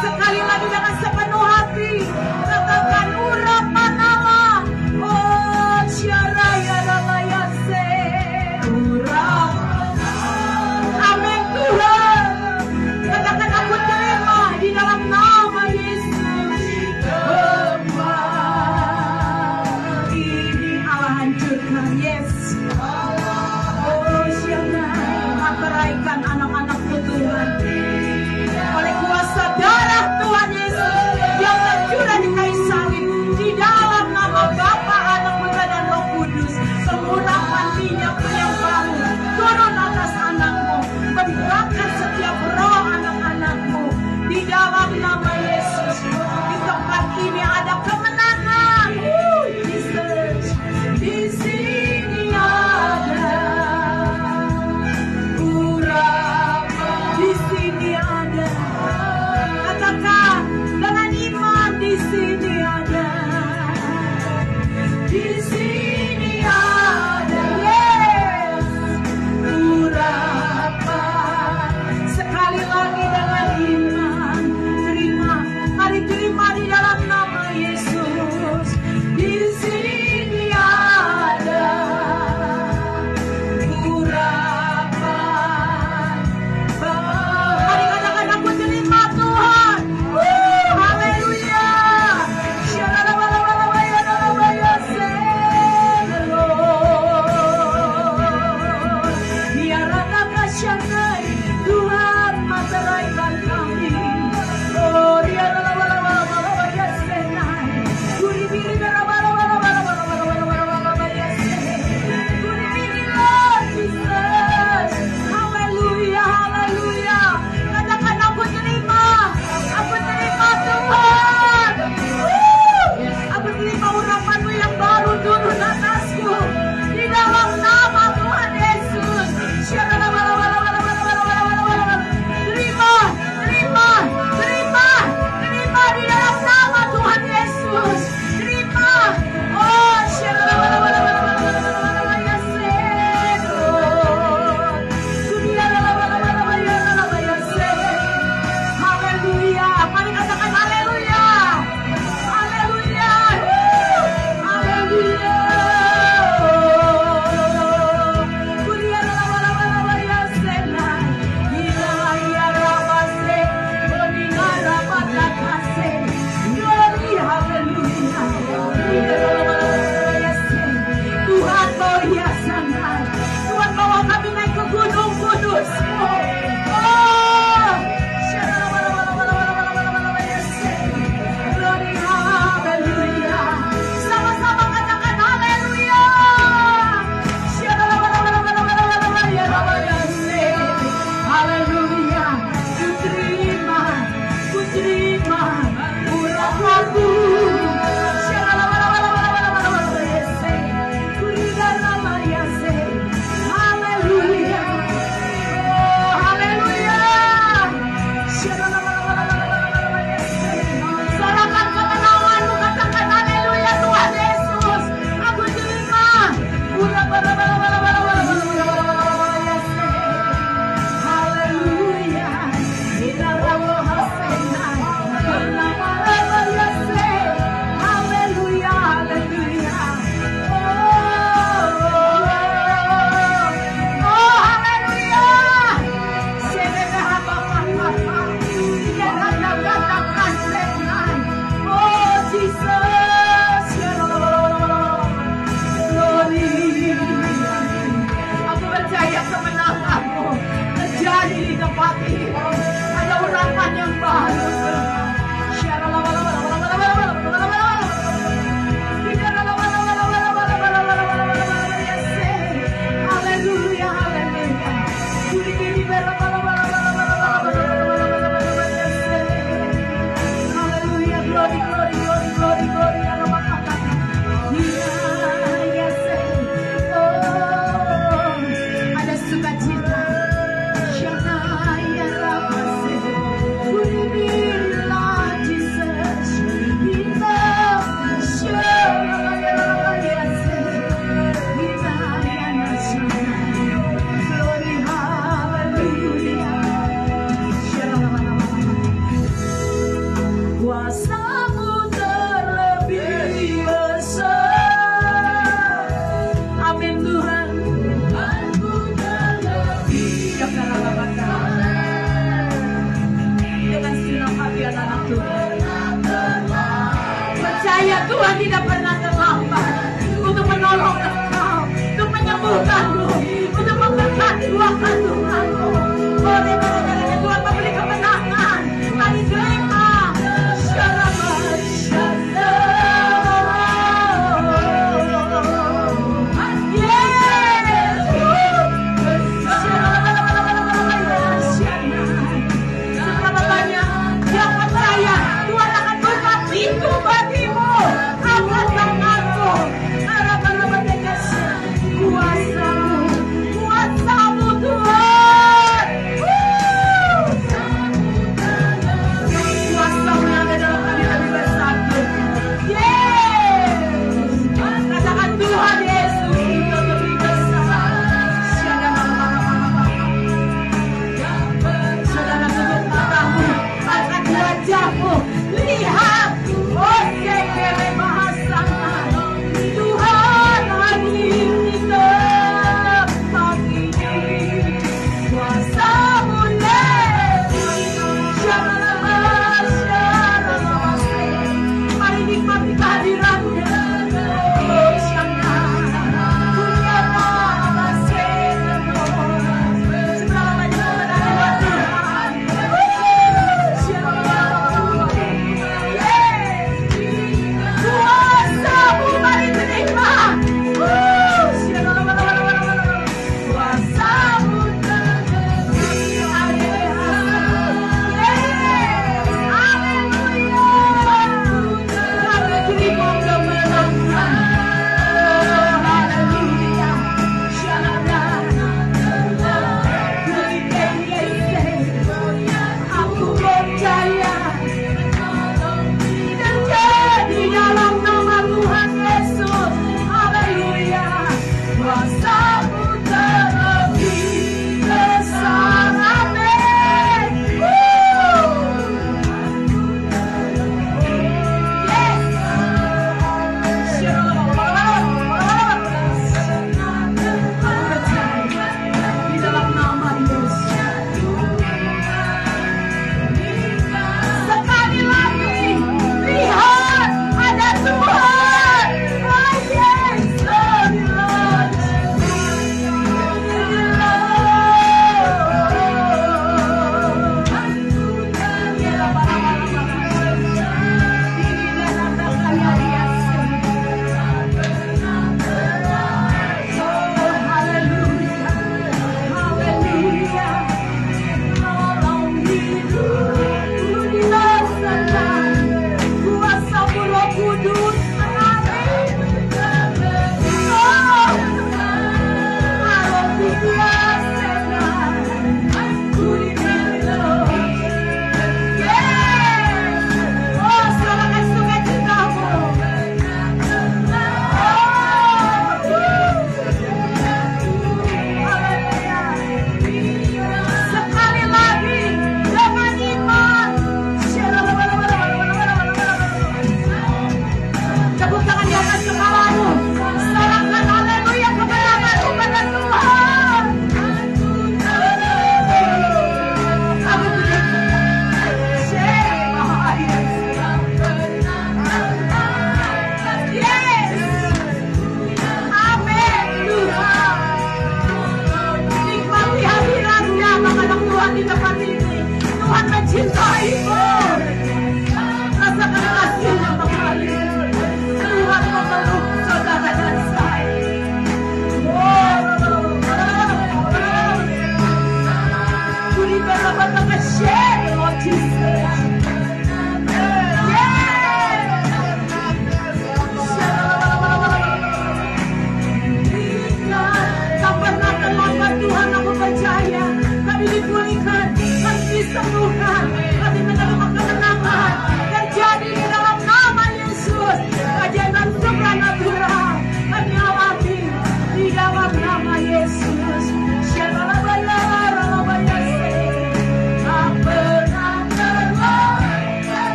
Sekali lagi dengan sepenuh hati. Tuhan tidak pernah terlambat untuk menolong engkau, untuk menyembuhkanmu, untuk memberkati dua kandunganmu. Oleh karena Tuhan memberi kemenangan, mari terima. Seberapa banyak yang percaya Tuhan akan buka pintu bagimu, angkat tanganmu, kuasamu, kuasamu Tuhan, kuasamu yang ada dalam kami lebih bersatu. Katakan Tuhan Yesus, Engkau lebih besar. Saudara tutup matamu, angkat wajahmu, lihat, oh sekele bahasana, Tuhan hadir di tempat ini. Kuasamu mari nikmati kehadirannya. Oh Shana, dunia seberapa banyak kebenaran Tuhan. Kuasamu mari terima. Kuasamu haleluya. Kami terima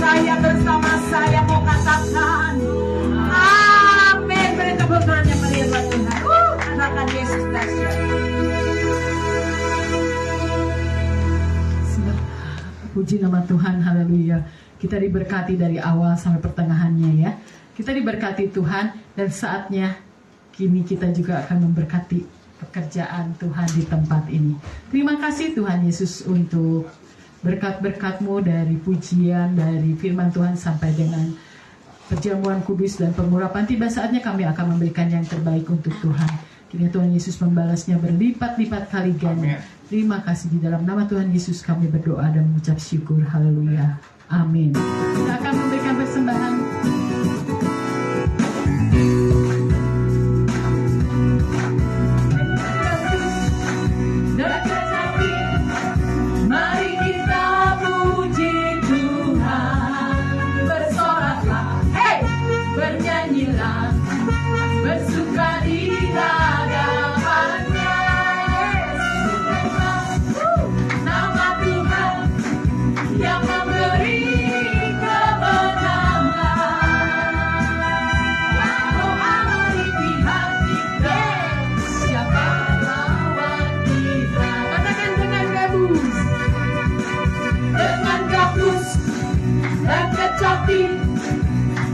percaya bersama saya mau katakan amin. Beri tepuk tangan yang meriah buat Tuhan. Katakan Yesus dahsyat. Puji nama Tuhan, haleluya. Kita diberkati dari awal sampai pertengahannya ya. Kita diberkati Tuhan dan saatnya kini kita juga akan memberkati pekerjaan Tuhan di tempat ini. Terima kasih Tuhan Yesus untuk berkat-berkat-Mu dari pujian, dari firman Tuhan sampai dengan perjamuan kudus dan pengurapan. Tiba saatnya kami akan memberikan yang terbaik untuk Tuhan. Kiranya Tuhan Yesus membalasnya berlipat-lipat kali ganda. Terima kasih, di dalam nama Tuhan Yesus kami berdoa dan mengucap syukur. Haleluya. Amin. Kita akan memberikan persembahan. Mari kita puji Tuhan, bersoraklah, bernyanyilah, bersuka di hadapannya. Nama Tuhan yang memberi kemenangan. Kalau Allah di pihak kita, siapa lawan kita? Katakan dengan gabus, dengan gabus dan kecapi,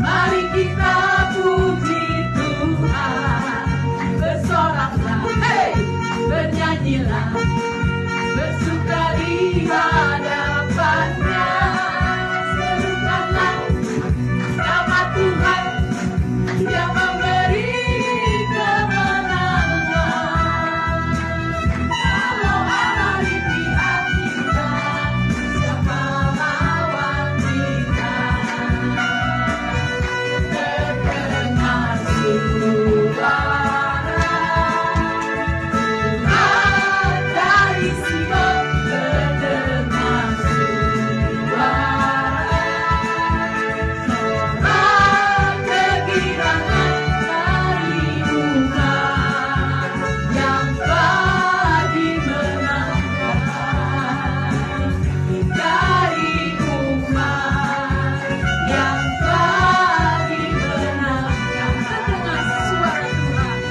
mari kita puji Tuhan. Bersoraklah, bernyanyilah, bersuka di hadapannya. Serukanlah nama Tuhan yang memberi kemenangan. Kalau Allah di pihak kita, siapa lawan kita? Terdengar suara Tuhan dari Sion, terdengar suara kegirangan dari umat yang telah dimenangkan, dari umat yang telah dimenangkan. Terdengar suara Tuhan, terdengar suara Tuhan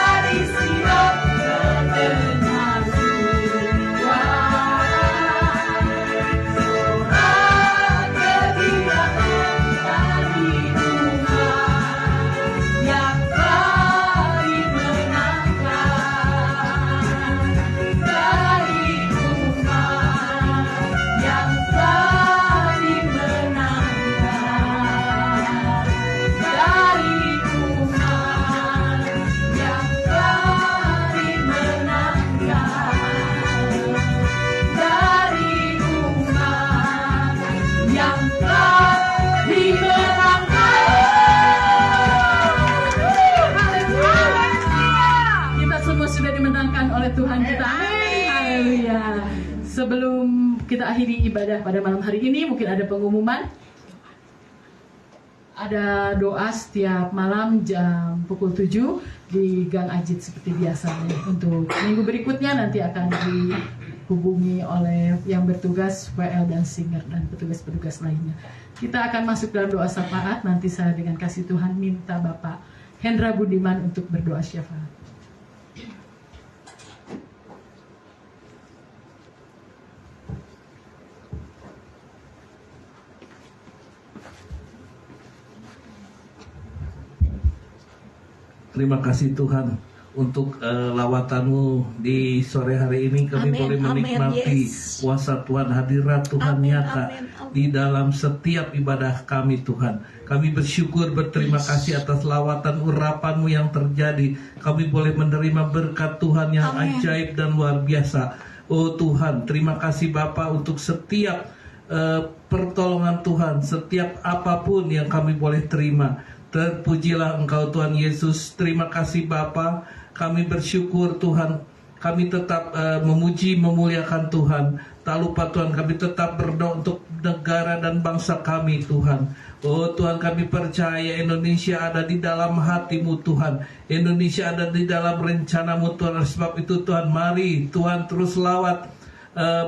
dari Sion, terdengar suara kegirangan dari umat yang telah dimenangkan, dari umat yang telah dimenangkan, dari umat yang telah dimenangkan, dari umat yang telah dimenangkan. Kita semua sudah dimenangkan oleh Tuhan kita. Amin. Haleluya. Sebelum kita akhiri ibadah pada malam hari ini, mungkin ada pengumuman. Ada doa setiap malam jam pukul 7 di Gang Ajit seperti biasanya. Untuk minggu berikutnya nanti akan dihubungi oleh yang bertugas WL dan Singer dan petugas-petugas lainnya. Kita akan masuk dalam doa syafaat. Nanti saya dengan kasih Tuhan minta Bapak Hendra Budiman untuk berdoa syafaat. Terima kasih Tuhan untuk lawatan-Mu di sore hari ini. Kami boleh menikmati kuasa Tuhan, hadirat Tuhan nyata di dalam setiap ibadah kami Tuhan. Kami bersyukur, berterima kasih atas lawatan urapan-Mu yang terjadi. Kami boleh menerima berkat Tuhan yang ajaib dan luar biasa. Oh Tuhan, terima kasih Bapa untuk setiap pertolongan Tuhan, setiap apapun yang kami boleh terima. Terpujilah Engkau Tuhan Yesus. Terima kasih Bapa. Kami bersyukur Tuhan. Kami tetap memuji, memuliakan Tuhan. Tak lupa Tuhan, kami tetap berdoa untuk negara dan bangsa kami Tuhan. Oh Tuhan, kami percaya Indonesia ada di dalam hati-Mu Tuhan. Indonesia ada di dalam rencana-Mu Tuhan. Sebab itu Tuhan, mari Tuhan terus lawat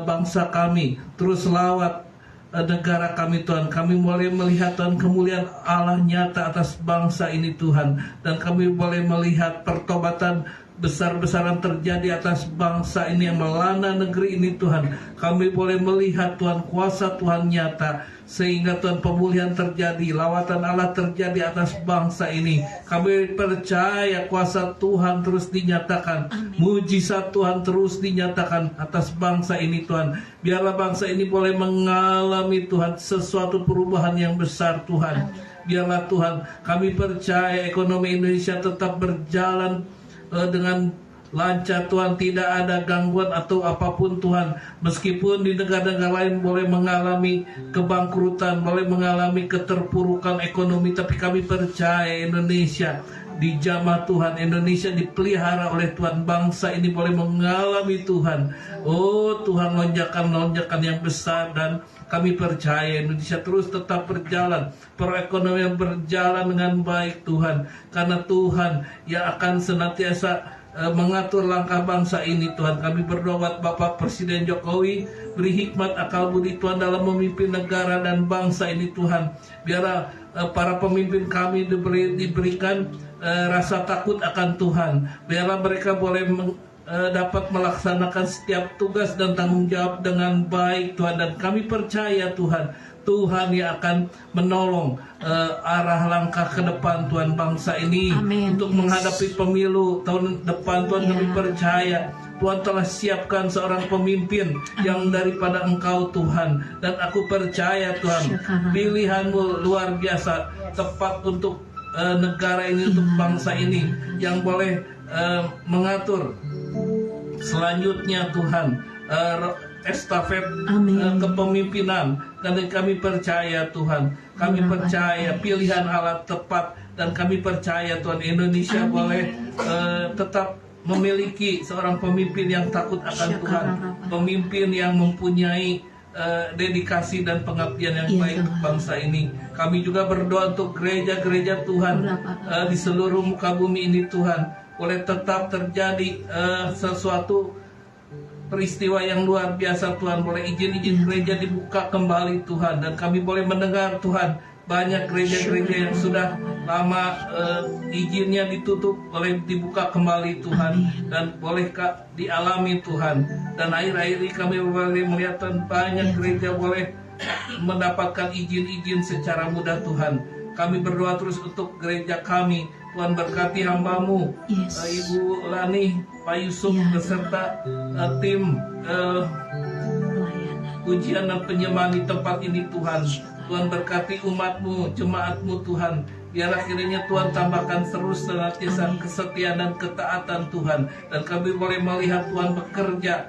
bangsa kami, terus lawat negara kami Tuhan. Kami boleh melihat Tuhan kemuliaan Allah nyata atas bangsa ini Tuhan. Dan kami boleh melihat pertobatan besar-besaran terjadi atas bangsa ini yang melanda negeri ini Tuhan. Kami boleh melihat Tuhan kuasa Tuhan nyata, sehingga Tuhan pemulihan terjadi, lawatan Allah terjadi atas bangsa ini. Kami percaya kuasa Tuhan terus dinyatakan, mujizat Tuhan terus dinyatakan atas bangsa ini Tuhan. Biarlah bangsa ini boleh mengalami Tuhan sesuatu perubahan yang besar Tuhan. Biarlah Tuhan, kami percaya ekonomi Indonesia tetap berjalan dengan lancar Tuhan, tidak ada gangguan atau apapun Tuhan. Meskipun di negara-negara lain boleh mengalami kebangkrutan, boleh mengalami keterpurukan ekonomi, tapi kami percaya Indonesia dijamah Tuhan, Indonesia dipelihara oleh Tuhan. Bangsa ini boleh mengalami Tuhan, oh Tuhan, lonjakan-lonjakan yang besar. Dan kami percaya Indonesia terus tetap berjalan, perekonomian berjalan dengan baik Tuhan, karena Tuhan yang akan senantiasa mengatur langkah bangsa ini Tuhan. Kami berdoa buat Bapak Presiden Jokowi, beri hikmat akal budi Tuhan dalam memimpin negara dan bangsa ini Tuhan. Biarlah para pemimpin kami diberikan rasa takut akan Tuhan. Biarlah mereka boleh dapat melaksanakan setiap tugas dan tanggung jawab dengan baik Tuhan. Dan kami percaya Tuhan, Tuhan yang akan menolong arah langkah ke depan Tuhan bangsa ini. Untuk menghadapi pemilu tahun depan Tuhan. Kami percaya Tuhan telah siapkan seorang pemimpin yang daripada Engkau Tuhan. Dan aku percaya Tuhan, pilihan-Mu luar biasa, tepat untuk negara ini, untuk bangsa ini, yang boleh mengatur selanjutnya Tuhan estafet kepemimpinan. Dan kami percaya Tuhan, kami percaya pilihan Allah tepat. Dan kami percaya Tuhan, Indonesia boleh tetap memiliki seorang pemimpin yang takut akan Tuhan, pemimpin yang mempunyai dedikasi dan pengabdian yang baik untuk bangsa ini. Kami juga berdoa untuk gereja-gereja Tuhan di seluruh muka bumi ini Tuhan, boleh tetap terjadi sesuatu peristiwa yang luar biasa Tuhan. Boleh izin gereja dibuka kembali Tuhan. Dan kami boleh mendengar Tuhan, banyak gereja-gereja yang sudah lama izinnya ditutup boleh dibuka kembali Tuhan. Dan boleh dialami Tuhan. Dan akhir-akhir ini kami boleh melihat banyak gereja boleh mendapatkan izin-izin secara mudah Tuhan. Kami berdoa terus untuk gereja kami. Tuhan berkati hamba-Mu, Ibu Lani, Pak Yusuf, beserta tim ujian dan penyembahan di tempat ini Tuhan. Tuhan berkati umat-Mu, jemaat-Mu Tuhan. Biarlah kiranya Tuhan tambahkan terus senantiasa kesetiaan dan ketaatan Tuhan. Dan kami boleh melihat Tuhan bekerja.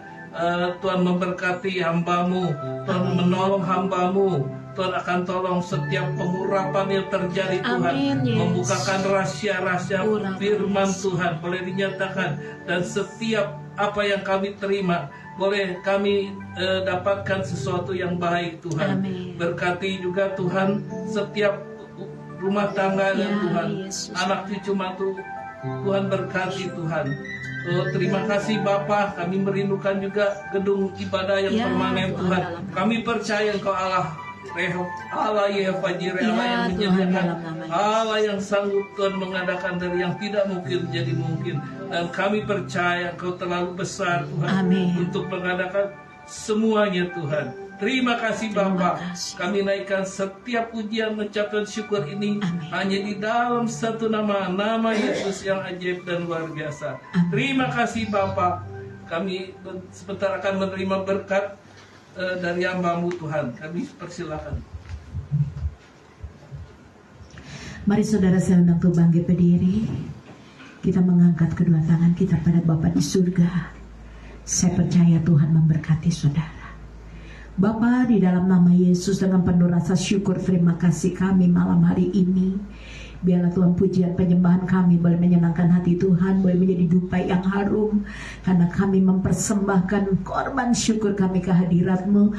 Tuhan memberkati hamba-Mu, Tuhan menolong hamba-Mu. Tuhan akan tolong setiap pengurapan yang terjadi Tuhan. Membukakan rahasia-rahasia firman Tuhan boleh dinyatakan. Dan setiap apa yang kami terima boleh kami dapatkan sesuatu yang baik Tuhan. Berkati juga Tuhan setiap rumah tangga Tuhan, anak cucu mantu Tuhan berkati Tuhan. Terima kasih Bapa, kami merindukan juga gedung ibadah yang permanen Tuhan. Kami percaya Engkau Allah Yehova Jireh, Allah yang menyediakan, Allah yang sanggup Tuhan mengadakan dari yang tidak mungkin menjadi mungkin. Dan kami percaya Engkau terlalu besar Tuhan untuk mengadakan semuanya Tuhan. Terima kasih Bapa. Kami naikkan setiap pujian mengucapkan syukur ini hanya di dalam satu nama Yesus yang ajaib dan luar biasa. Terima kasih Bapa. Kami sebentar akan menerima berkat dari hamba-Mu Tuhan. Kami persilakan. Mari saudara serentak tuh bangkit berdiri. Kita mengangkat kedua tangan kita pada Bapa di surga. Saya percaya Tuhan memberkati saudara. Bapa, di dalam nama Yesus dengan penuh rasa syukur terima kasih kami malam hari ini Biarlah Tuhan pujian penyembahan kami boleh menyenangkan hati Tuhan, boleh menjadi dupa yang harum, karena kami mempersembahkan korban syukur kami ke hadirat-Mu,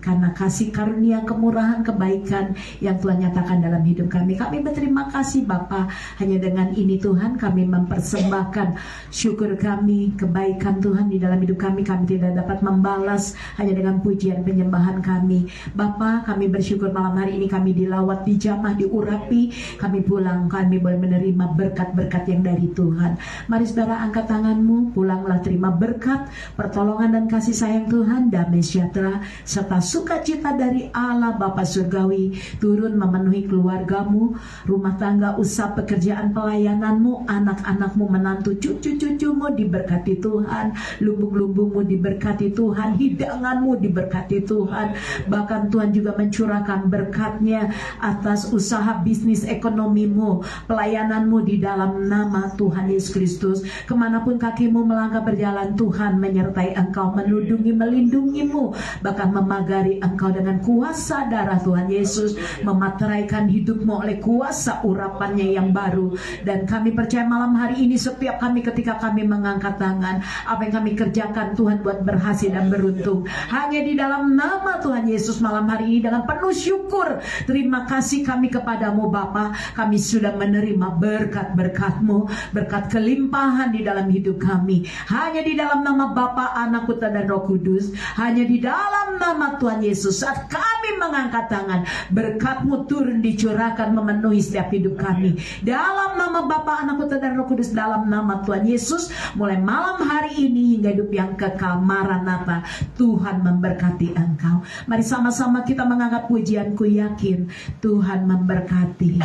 karena kasih karunia, kemurahan, kebaikan yang Tuhan nyatakan dalam hidup kami. Kami berterima kasih Bapa. Hanya dengan ini Tuhan kami mempersembahkan syukur kami, kebaikan Tuhan di dalam hidup kami. Kami tidak dapat membalas hanya dengan pujian penyembahan kami. Bapa, kami bersyukur malam hari ini kami dilawat, dijamah, diurapi. Kami pulang, kami boleh menerima berkat-berkat yang dari Tuhan. Mari saudara angkat tanganmu, pulanglah terima berkat, pertolongan dan kasih sayang Tuhan, damai sejahtera serta sukacita dari Allah Bapa Surgawi turun memenuhi keluargamu, rumah tangga, usaha, pekerjaan, pelayananmu, anak-anakmu, menantu, cucu-cucumu diberkati Tuhan, lumbung-lumbungmu diberkati Tuhan, hidanganmu diberkati Tuhan. Bahkan Tuhan juga mencurahkan berkat-Nya atas usaha, bisnis, ekonomimu, pelayananmu di dalam nama Tuhan Yesus Kristus. Kemanapun kakimu melangkah berjalan, Tuhan menyertai engkau, melindungi, melindungimu, bahkan memagari engkau dengan kuasa darah Tuhan Yesus, memateraikan hidupmu oleh kuasa urapannya yang baru. Dan kami percaya malam hari ini setiap kami ketika kami mengangkat tangan, apa yang kami kerjakan Tuhan buat berhasil dan beruntung. Hanya di dalam nama Tuhan Yesus malam hari ini dengan penuh syukur, terima kasih kami kepadamu Bapa. Kami sudah menerima berkat-berkat-Mu, berkat kelimpahan di dalam hidup kami. Hanya di dalam nama Bapa, Anak, Putra dan Roh Kudus. Hanya di dalam nama Tuhan Yesus saat kami mengangkat tangan, berkat-Mu turun dicurahkan memenuhi setiap hidup kami. Dalam nama Bapa, Anak, Putra dan Roh Kudus, dalam nama Tuhan Yesus, mulai malam hari ini hingga hidup yang kekal, Maranatha, Tuhan memberkati engkau. Mari sama-sama kita mengangkat pujian, ku yakin Tuhan memberkati.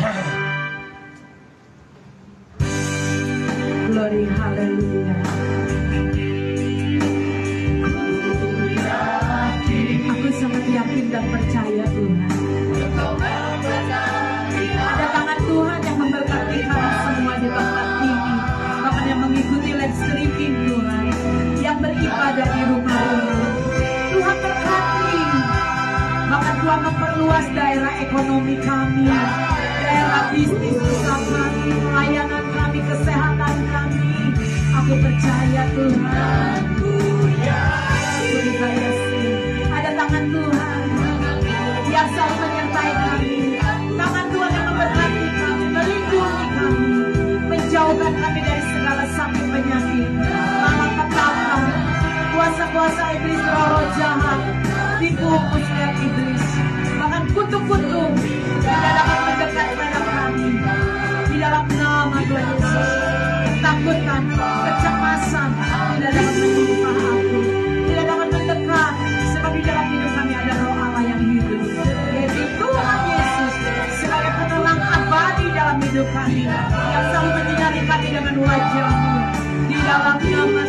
Glory, haleluya. Aku sangat yakin dan percaya Tuhan. Ada tangan Tuhan yang memberkati kami semua di tempat ini. Bahkan yang mengikuti live streaming Tuhan, yang beribadah di rumah-rumah. Tuhan berkati. Bahkan Tuhan memperluas daerah ekonomi kami, daerah bisnis usaha kami, pelayanan kami, kesehatan kami. Aku percaya Tuhan. Ada tangan Tuhan yang selalu menyertai kami. Tangan Tuhan yang memberkati kami, melindungi kami, menjauhkan kami dari segala sakit penyakit, malapetaka, kuasa-kuasa iblis, roh-roh jahat, tipu muslihat iblis, bahkan kutu-kutu tidak dapat mendekat pada kami. Di dalam nama Tuhan Yesus, ketakutan, kecemasan tidak dapat menimpa aku, tidak dapat mendekat, sebab di dalam hidup kami ada roh Allah yang hidup, yaitu Tuhan Yesus sebagai penolong abadi dalam hidup kami, yang selalu menyinari kami dengan wajah-Mu. Di dalam nama